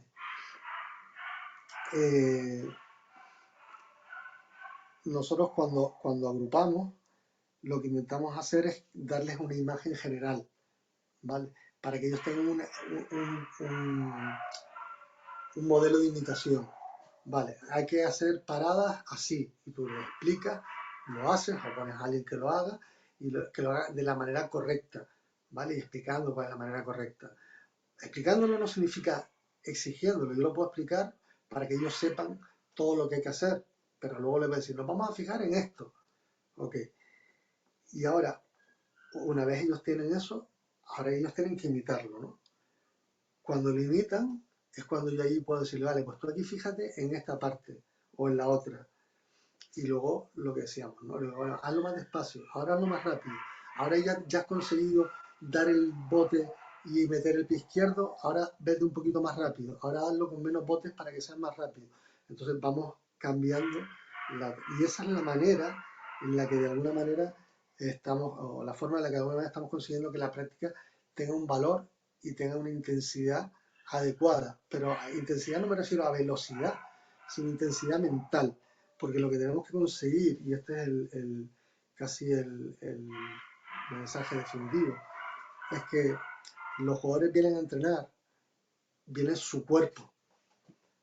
Nosotros cuando agrupamos, lo que intentamos hacer es darles una imagen general, ¿vale? Para que ellos tengan un modelo de imitación. Vale, hay que hacer paradas así, y tú lo explicas, lo haces, o pones a alguien que lo haga, y que lo haga de la manera correcta, ¿vale? Y explicando cuál es la manera correcta. Explicándolo no significa exigiéndolo, yo lo puedo explicar para que ellos sepan todo lo que hay que hacer, pero luego les voy a decir, nos vamos a fijar en esto, ¿ok? Y ahora, una vez ellos tienen eso, ahora ellos tienen que imitarlo, ¿no? Cuando lo imitan, es cuando yo ahí puedo decirle, vale, pues tú aquí fíjate en esta parte o en la otra. Y luego lo que decíamos, ¿no? Luego, bueno, hazlo más despacio, ahora hazlo más rápido. Ahora ya has conseguido dar el bote y meter el pie izquierdo, ahora vete un poquito más rápido. Ahora hazlo con menos botes para que sea más rápido. Entonces vamos cambiando. Y esa es la manera en la que de alguna manera estamos, o la forma en la que de alguna manera estamos consiguiendo que la práctica tenga un valor y tenga una intensidad adecuada. Pero a intensidad no me refiero a velocidad, sino intensidad mental. Porque lo que tenemos que conseguir, y este es casi el mensaje definitivo, es que los jugadores vienen a entrenar, viene su cuerpo,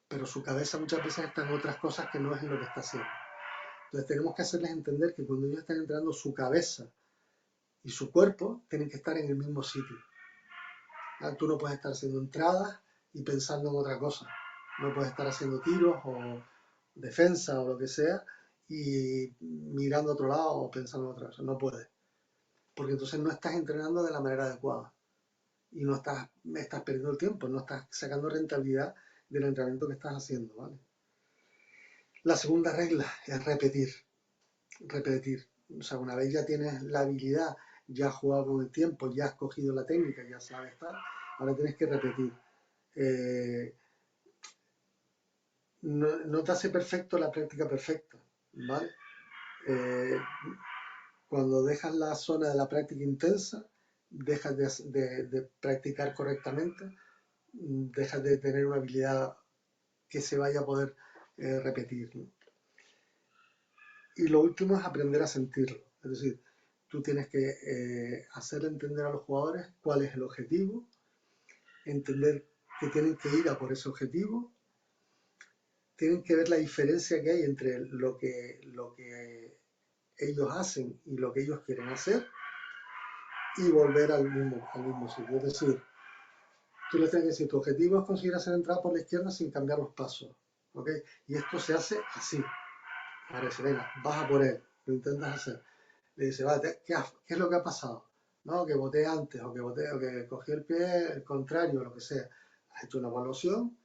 pero su cabeza muchas veces está en otras cosas que no es en lo que está haciendo. Entonces tenemos que hacerles entender que cuando ellos están entrenando, su cabeza y su cuerpo tienen que estar en el mismo sitio. Tú no puedes estar haciendo entradas y pensando en otra cosa. No puedes estar haciendo tiros o defensa o lo que sea y mirando a otro lado o pensando en otra cosa. No puedes. Porque entonces no estás entrenando de la manera adecuada. Y no estás perdiendo el tiempo, no estás sacando rentabilidad del entrenamiento que estás haciendo, ¿vale? La segunda regla es repetir. Repetir. O sea, una vez ya tienes la habilidad, ya has jugado con el tiempo, ya has cogido la técnica, ya sabes estar, ahora tienes que repetir. No te hace perfecto la práctica perfecta, ¿vale? Cuando dejas la zona de la práctica intensa, dejas de practicar correctamente, dejas de tener una habilidad que se vaya a poder repetir, ¿no? Y lo último es aprender a sentirlo. Es decir, tú tienes que hacer entender a los jugadores cuál es el objetivo, entender que tienen que ir a por ese objetivo, tienen que ver la diferencia que hay entre lo que ellos hacen y lo que ellos quieren hacer y volver al mismo sitio. Es decir, tú les tienes que decir, tu objetivo es conseguir hacer entrada por la izquierda sin cambiar los pasos, ¿ok? Y esto se hace así. Ahora dice, venga, vas a por él, lo intentas hacer. Le dice, vale, ¿qué es lo que ha pasado? No, que boté antes, o que cogí el pie el contrario, o lo que sea. Has hecho una evaluación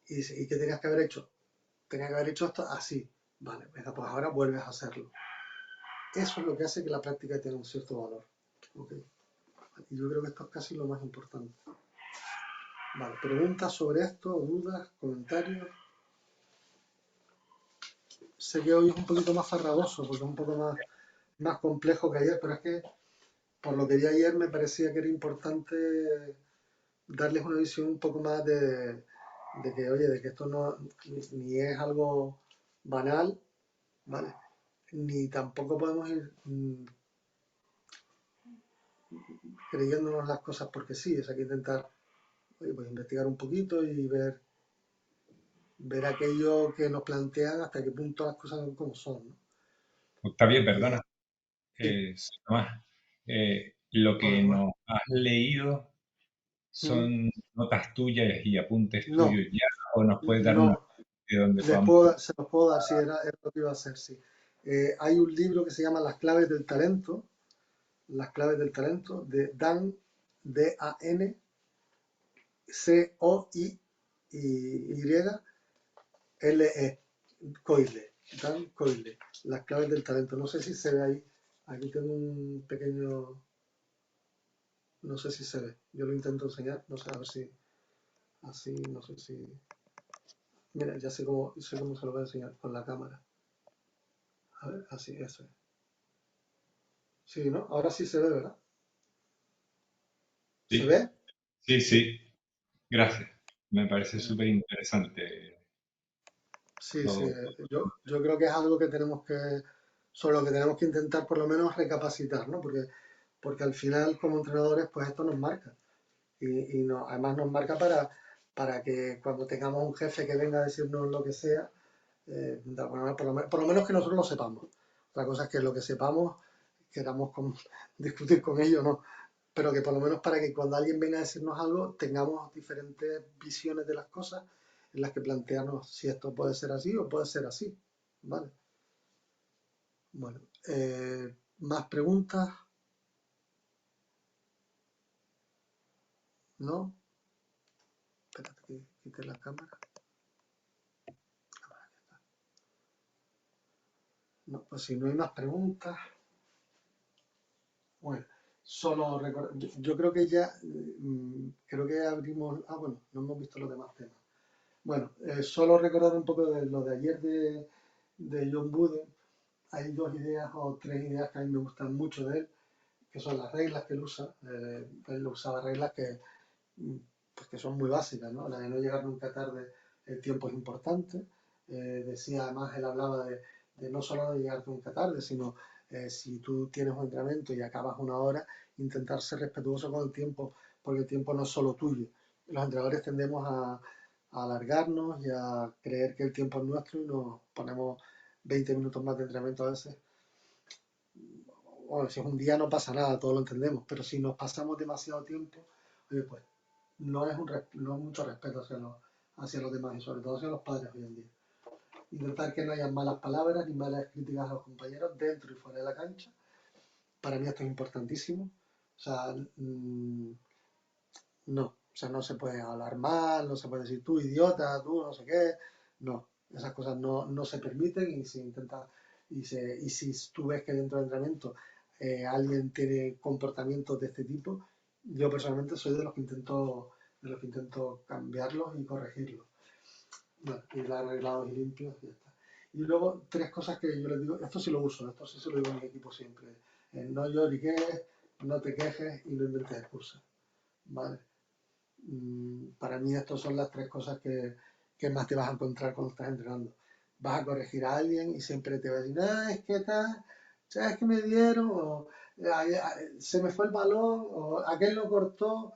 y dice, ¿y qué tenías que haber hecho? Tenías que haber hecho esto así. Vale, venga, pues ahora vuelves a hacerlo. Eso es lo que hace que la práctica tenga un cierto valor. ¿Okay? Y yo creo que esto es casi lo más importante. Vale, preguntas sobre esto, dudas, comentarios. Sé que hoy es un poquito más farragoso, porque es un poco más complejo que ayer, pero es que por lo que vi ayer me parecía que era importante darles una visión un poco más de que, oye, de que esto no ni es algo banal, ¿vale? Ni tampoco podemos ir creyéndonos las cosas porque sí, es hay que intentar, oye, pues investigar un poquito y ver aquello que nos plantean hasta qué punto las cosas son como son, ¿no? Octavio, perdona, Sí, Tomás, lo hola que Tomás. nos has leído son notas tuyas y apuntes No, tuyos ya, o nos puedes dar una no, de donde podamos. se los puedo dar, sí, era lo que iba a hacer, sí. Hay un libro que se llama Las claves del talento, de Dan, D-A-N, C-O-I-Y-L-E. Coile, Dan Coile, las claves del talento. No sé si se ve ahí. Aquí tengo un pequeño, no sé si se ve. Yo lo intento enseñar, no sé, a ver si así, no sé si. Mira, ya sé cómo se lo voy a enseñar con la cámara. A ver, así, eso es. Sí, ¿no? Ahora sí se ve, ¿verdad? ¿Se Sí, ve? sí, Sí. sí, gracias. Me parece súper interesante Sí, sí. todo. Yo creo que es algo que tenemos que, sobre lo que tenemos que intentar por lo menos recapacitar, ¿no? Porque al final, como entrenadores, pues esto nos marca. Además nos marca para que cuando tengamos un jefe que venga a decirnos lo que sea, de alguna manera, por lo menos que nosotros lo sepamos. Otra cosa es que lo que sepamos queramos discutir con ellos, ¿no? Pero que por lo menos para que cuando alguien venga a decirnos algo tengamos diferentes visiones de las cosas en las que plantearnos si esto puede ser así o puede ser así, ¿vale? Bueno, ¿más preguntas? ¿No? Espérate que quite la cámara. No, pues si no hay más preguntas, bueno, solo yo creo que ya, creo que abrimos, bueno, no hemos visto los demás temas. Bueno, solo recordar un poco de lo de ayer de John Wooden. Hay dos ideas o tres ideas que a mí me gustan mucho de él, que son las reglas que él usa. Él usaba reglas pues que son muy básicas, ¿no? La de no llegar nunca tarde, el tiempo es importante. Decía, además, él hablaba de no solo no llegar nunca tarde, sino si tú tienes un entrenamiento y acabas una hora, intentar ser respetuoso con el tiempo, porque el tiempo no es solo tuyo. Los entrenadores tendemos a alargarnos y a creer que el tiempo es nuestro y nos ponemos 20 minutos más de entrenamiento a veces. Bueno, si es un día no pasa nada, todos lo entendemos, pero si nos pasamos demasiado tiempo, oye, pues no es mucho respeto hacia los demás y sobre todo hacia los padres hoy en día. Intentar que no haya malas palabras ni malas críticas a los compañeros dentro y fuera de la cancha. Para mí esto es importantísimo. O sea, no, o sea, no se puede hablar mal, no se puede decir tú idiota, tú no sé qué. No, esas cosas no se permiten y se intenta, y si tú ves que dentro del entrenamiento alguien tiene comportamientos de este tipo, yo personalmente soy de los que intento cambiarlos y corregirlos. Bueno, y la arreglados y limpios y ya está. Y luego tres cosas que yo les digo, esto sí lo uso, esto sí se lo digo a mi equipo siempre. No lloriques, no te quejes y no inventes excusas. ¿Vale? Para mí estas son las tres cosas que más te vas a encontrar cuando estás entrenando. Vas a corregir a alguien y siempre te va a decir, es que tal, es que me dieron, o se me fue el balón, o aquel lo cortó.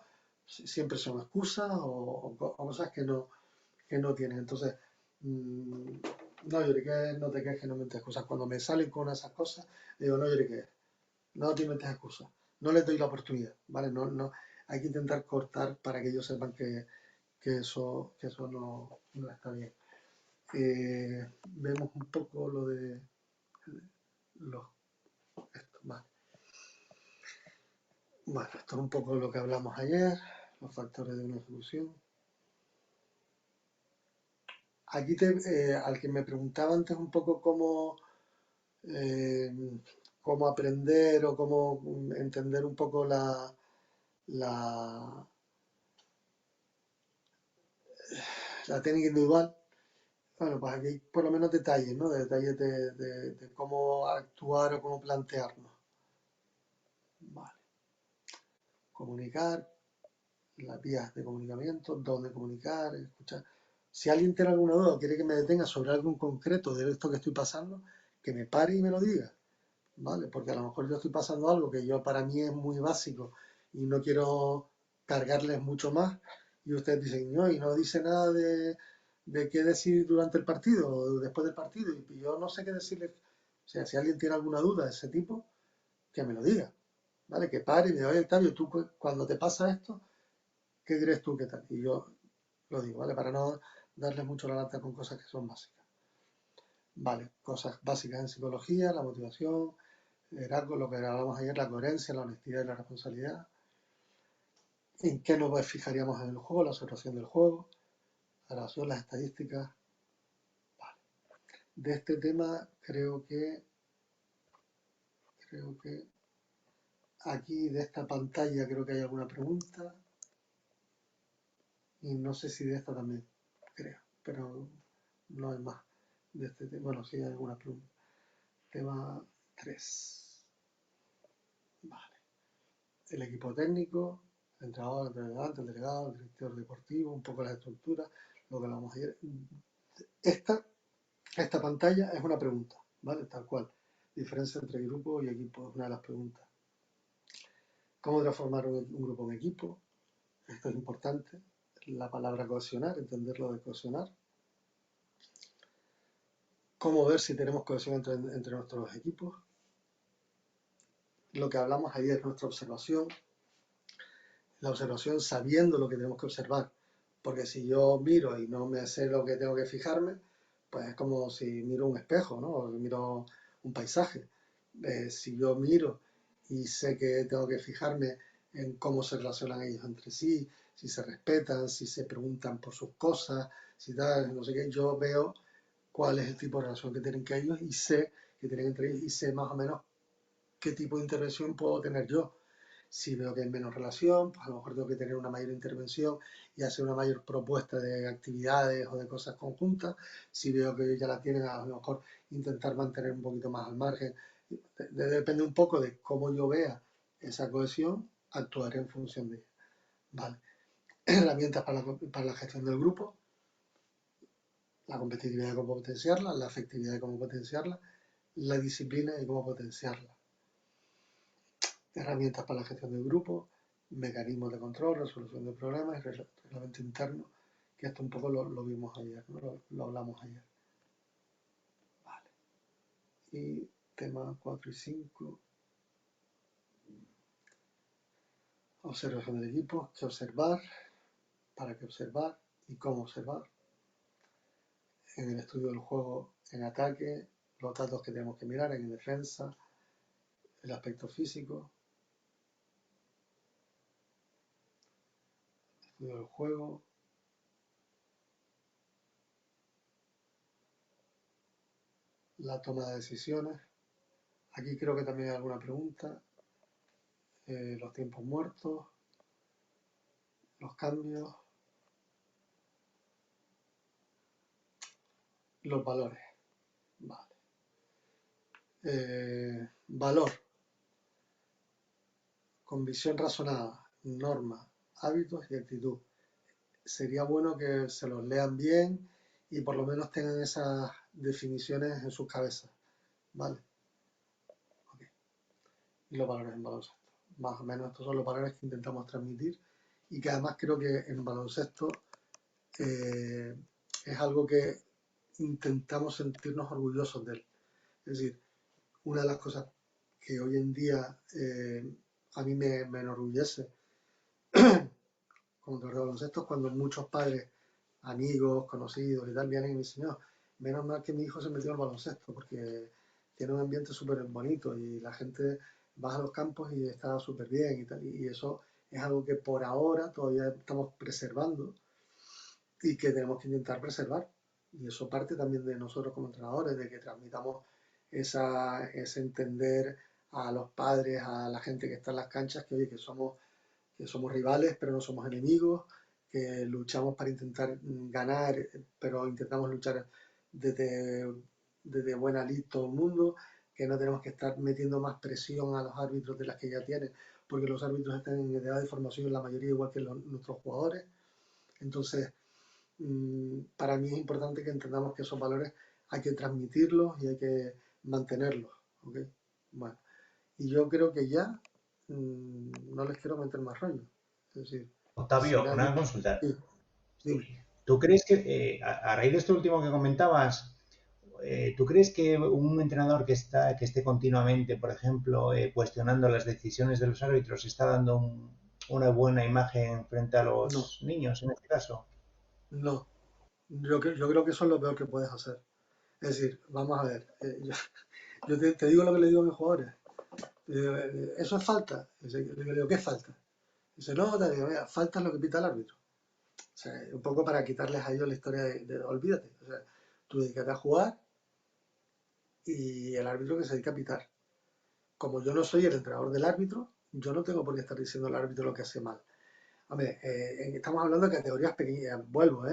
Siempre son excusas o cosas que no tienen. Entonces, no lloriques, no te quejes, no inventes excusas. Cuando me salen con esas cosas, digo, no lloriques, no te inventes excusas, no les doy la oportunidad, ¿vale? No, hay que intentar cortar para que ellos sepan que eso no está bien. Vemos un poco lo de esto, vale. Bueno, esto es un poco lo que hablamos ayer, los factores de una ejecución. Aquí al que me preguntaba antes un poco eh, cómo aprender o cómo entender un poco la, la técnica individual. Bueno, pues aquí hay por lo menos detalles, ¿no? Detalles de cómo actuar o cómo plantearnos. Vale. Comunicar, las vías de comunicamiento, dónde comunicar, escuchar. Si alguien tiene alguna duda o quiere que me detenga sobre algo en concreto de esto que estoy pasando, que me pare y me lo diga, ¿vale? Porque a lo mejor yo estoy pasando algo que yo para mí es muy básico y no quiero cargarles mucho más y ustedes dicen, no, y no dice nada de qué decir durante el partido o después del partido y yo no sé qué decirles. O sea, si alguien tiene alguna duda de ese tipo, que me lo diga, ¿vale? Que pare y me diga, oye, Octavio, tú cuando te pasa esto, ¿qué crees tú que tal? Y yo lo digo, ¿vale? Para no darles mucho la lata con cosas que son básicas. Vale, cosas básicas en psicología, la motivación, liderazgo, lo que hablábamos ayer, la coherencia, la honestidad y la responsabilidad. ¿En qué nos fijaríamos en el juego? La observación del juego, la grabación, las estadísticas. Vale. De este tema creo que aquí de esta pantalla creo que hay alguna pregunta y no sé si de esta también, creo, pero no hay más de este tema. Bueno, sí hay alguna pregunta. Tema 3. Vale. El equipo técnico, el entrenador, el delegado, el delegado, el director deportivo, un poco la estructura, lo que hablamos ayer. Esta pantalla es una pregunta, ¿vale? Tal cual. Diferencia entre grupo y equipo es una de las preguntas. ¿Cómo transformar un grupo en equipo? Esto es importante. La palabra cohesionar, entenderlo de cohesionar. ¿Cómo ver si tenemos cohesión entre nuestros equipos? Lo que hablamos ayer, nuestra observación. La observación sabiendo lo que tenemos que observar. Porque si yo miro y no me sé lo que tengo que fijarme, pues es como si miro un espejo, ¿no? O miro un paisaje. Si yo miro y sé que tengo que fijarme en cómo se relacionan ellos entre sí, si se respetan, si se preguntan por sus cosas, si tal, no sé qué, yo veo cuál es el tipo de relación que tienen que ellos y sé que tienen entre ellos y sé más o menos qué tipo de intervención puedo tener yo. Si veo que hay menos relación, pues a lo mejor tengo que tener una mayor intervención y hacer una mayor propuesta de actividades o de cosas conjuntas. Si veo que ya la tienen, a lo mejor intentar mantener un poquito más al margen. Depende un poco de cómo yo vea esa cohesión, actuaré en función de ella. Vale. Herramientas para la gestión del grupo, la competitividad de cómo potenciarla, la efectividad de cómo potenciarla, la disciplina de cómo potenciarla. Herramientas para la gestión del grupo, mecanismos de control, resolución de problemas y reglamento interno, que esto un poco lo vimos ayer, ¿no? Lo hablamos ayer. Vale. Y tema 4 y 5. Observación del equipo, qué observar, para qué observar y cómo observar. En el estudio del juego en ataque, los datos que tenemos que mirar en defensa, el aspecto físico, el estudio del juego, la toma de decisiones. Aquí creo que también hay alguna pregunta. Los tiempos muertos, los cambios, los valores. Vale. Valor, con visión razonada, norma, hábitos y actitud. Sería bueno que se los lean bien y por lo menos tengan esas definiciones en sus cabezas. ¿Vale? Okay. Y los valores en baloncesto. Más o menos estos son los valores que intentamos transmitir y que además creo que en baloncesto es algo que intentamos sentirnos orgullosos de él. Es decir, una de las cosas que hoy en día a mí me enorgullece como entrenador de baloncesto es cuando muchos padres, amigos, conocidos y tal vienen y me dicen, no, menos mal que mi hijo se metió en el baloncesto porque tiene un ambiente súper bonito y la gente va a los campos y está súper bien y tal. Y eso es algo que por ahora todavía estamos preservando y que tenemos que intentar preservar. Y eso parte también de nosotros como entrenadores, de que transmitamos ese entender a los padres, a la gente que está en las canchas, que oye, que somos rivales, pero no somos enemigos, que luchamos para intentar ganar, pero intentamos luchar desde buena lid todo el mundo, que no tenemos que estar metiendo más presión a los árbitros de las que ya tienen, porque los árbitros están en edad de formación en la mayoría igual que nuestros jugadores. Entonces, para mí es importante que entendamos que esos valores hay que transmitirlos y hay que mantenerlos. ¿Okay? Bueno, y yo creo que ya no les quiero meter más rollo. Es decir, Octavio, una consulta. Sí, dime. ¿Tú crees que, a raíz de esto último que comentabas, ¿tú crees que un entrenador que esté continuamente, por ejemplo, cuestionando las decisiones de los árbitros, está dando una buena imagen frente a los niños en este caso? No, yo creo que eso es lo peor que puedes hacer. Es decir, vamos a ver, yo te digo lo que le digo a mis jugadores. Eso es falta. Le digo, ¿qué es falta? Dice, no, te digo, mira, falta es lo que pita el árbitro. O sea, un poco para quitarles a ellos la historia de olvídate. O sea, tú dedícate a jugar y el árbitro que se dedica a pitar. Como yo no soy el entrenador del árbitro, yo no tengo por qué estar diciendo al árbitro lo que hace mal. Hombre, estamos hablando de categorías pequeñas, vuelvo,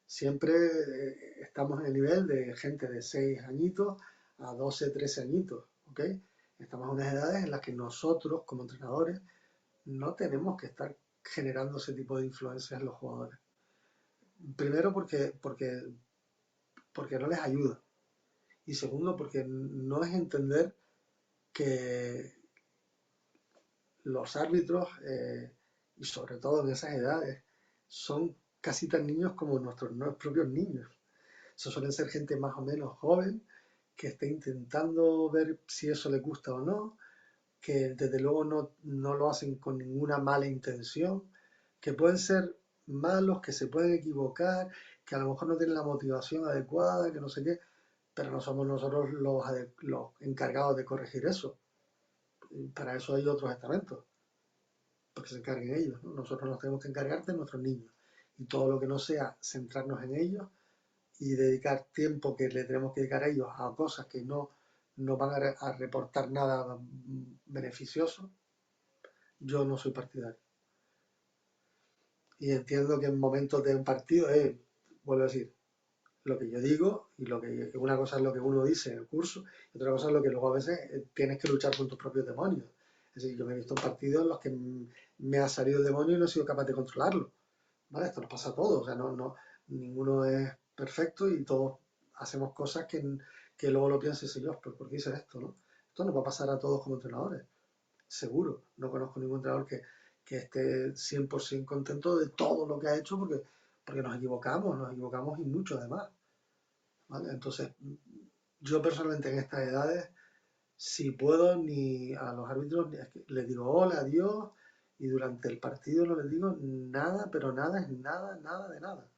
siempre estamos en el nivel de gente de 6 añitos a 12, 13 añitos, ¿ok? Estamos en unas edades en las que nosotros, como entrenadores, no tenemos que estar generando ese tipo de influencias en los jugadores. Primero porque no les ayuda. Y segundo porque no es entender que los árbitros, y sobre todo en esas edades, son casi tan niños como nuestros propios niños. Eso suelen ser gente más o menos joven, que está intentando ver si eso le gusta o no, que desde luego no lo hacen con ninguna mala intención, que pueden ser malos, que se pueden equivocar, que a lo mejor no tienen la motivación adecuada, que no sé qué, pero no somos nosotros los encargados de corregir eso. Para eso hay otros estamentos, porque se encarguen ellos, ¿no? Nosotros nos tenemos que encargar de nuestros niños. Y todo lo que no sea centrarnos en ellos y dedicar tiempo que le tenemos que dedicar a ellos a cosas que no van a reportar nada beneficioso, yo no soy partidario. Y entiendo que en momentos de un partido, vuelvo a decir, lo que yo digo y una cosa es lo que uno dice en el curso y otra cosa es lo que luego a veces tienes que luchar con tus propios demonios. Es decir, yo me he visto en partidos en los que me ha salido el demonio y no he sido capaz de controlarlo. ¿Vale? Esto nos pasa a todos, o sea, ninguno es perfecto y todos hacemos cosas que luego lo pienses, señor, ¿pero por qué hice esto? ¿No? Esto nos va a pasar a todos como entrenadores, seguro. No conozco ningún entrenador que esté 100% contento de todo lo que ha hecho porque nos equivocamos y mucho además. ¿Vale? Entonces, yo personalmente en estas edades, si puedo, ni a los árbitros les digo hola, adiós, y durante el partido no les digo nada, pero nada es nada, nada de nada.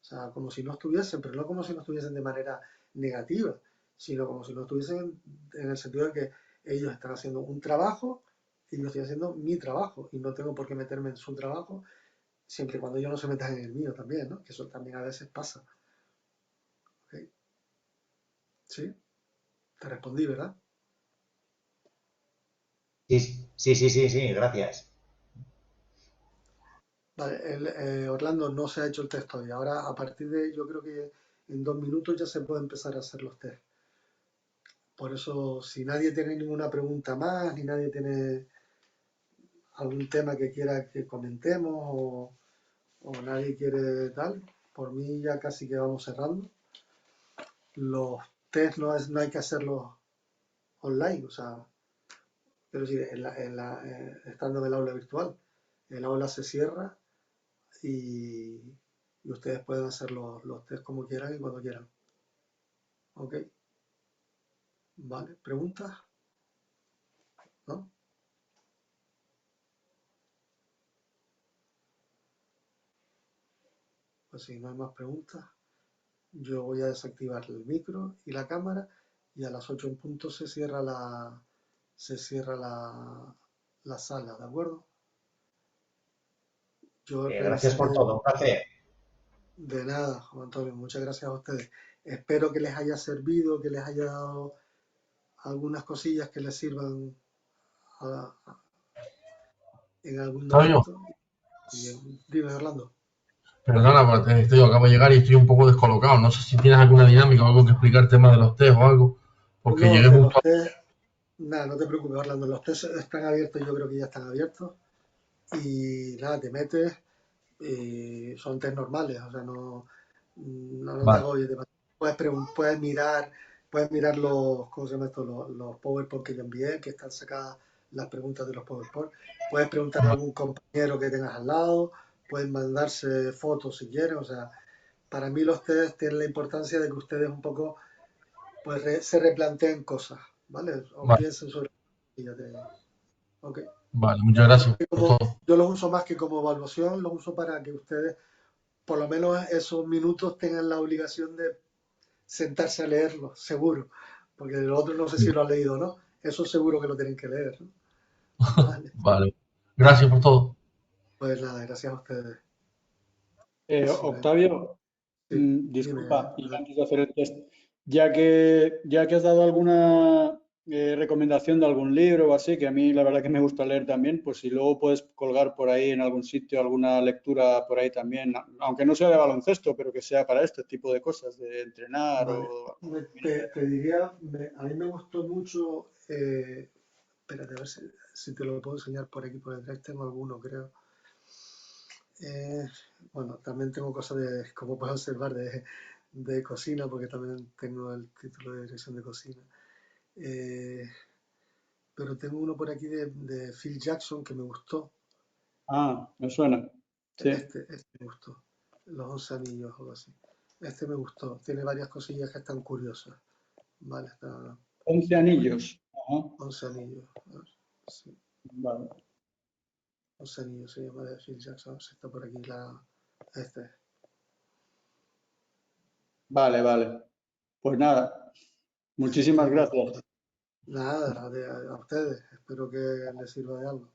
O sea, como si no estuviesen, pero no como si no estuviesen de manera negativa, sino como si no estuviesen en el sentido de que ellos están haciendo un trabajo y yo estoy haciendo mi trabajo y no tengo por qué meterme en su trabajo siempre y cuando ellos no se metan en el mío también, ¿no? Que eso también a veces pasa. ¿Okay? ¿Sí? Te respondí, ¿verdad? Sí, gracias. Vale, Orlando no se ha hecho el test todavía. Ahora, a partir de, yo creo que en 2 minutos ya se puede empezar a hacer los test. Por eso, si nadie tiene ninguna pregunta más, ni nadie tiene algún tema que quiera que comentemos o nadie quiere tal, por mí ya casi que vamos cerrando. Los test no hay que hacerlos online, o sea, quiero decir, estando en el aula virtual. El aula se cierra y ustedes pueden hacer los test como quieran y cuando quieran. ¿Ok? ¿Vale? ¿Preguntas? ¿No? Pues si no hay más preguntas, yo voy a desactivar el micro y la cámara y a las 8 en punto se cierra la sala, ¿de acuerdo? Yo Gracias por revisaré. todo, un placer. De nada, Juan Antonio, muchas gracias a ustedes. Espero que les haya servido, que les haya dado algunas cosillas que les sirvan en algún Antonio, momento. Y, dime, Orlando. perdona, porque acabo de llegar y estoy un poco descolocado. No sé si tienes alguna dinámica o algo que explicar el tema de los test o algo, porque No, llegué de justo los test, nada, no te preocupes, Orlando. Los test están abiertos, yo creo que ya están abiertos. Y nada, te metes y son test normales, o sea, no te Vale, agobies. Puedes mirar ¿cómo se llama esto? Los PowerPoint que yo envié, que están sacadas las preguntas de los PowerPoint. Puedes preguntar a algún compañero que tengas al lado, pueden mandarse fotos si quieren, o sea, para mí los test tienen la importancia de que ustedes un poco pues se replanteen cosas, ¿vale? O vale, piensen sobre y ya te... Ok. vale, muchas gracias por todo. Yo los uso más que como evaluación, los uso para que ustedes por lo menos esos minutos tengan la obligación de sentarse a leerlo, seguro. Porque el otro no sé si lo han leído o no. Eso seguro que lo tienen que leer, ¿no? Vale. Vale, gracias por todo. Pues nada, gracias a ustedes. Octavio, Sí, disculpa, dime. y antes de hacer el test, Ya que has dado alguna recomendación de algún libro o así, que a mí la verdad que me gusta leer también, pues si luego puedes colgar por ahí en algún sitio alguna lectura por ahí también, aunque no sea de baloncesto, pero que sea para este tipo de cosas, de entrenar Vale. o... Te diría, a mí me gustó mucho, espérate a ver si te lo puedo enseñar por aquí, por detrás tengo alguno, creo. Bueno, también tengo cosas de, como puedes observar, de cocina, porque también tengo el título de dirección de cocina. Pero tengo uno por aquí de Phil Jackson que me gustó. Ah, me suena. Sí. Este me gustó. Los 11 anillos o algo así. Este me gustó. Tiene varias cosillas que están curiosas. Vale, está 11 anillos. Ajá. 11 anillos. A ver, sí. Vale. 11 anillos se llama de Phil Jackson. A ver si está por aquí este. Vale, vale. Pues nada, muchísimas gracias. Nada, a ustedes. Espero que les sirva de algo.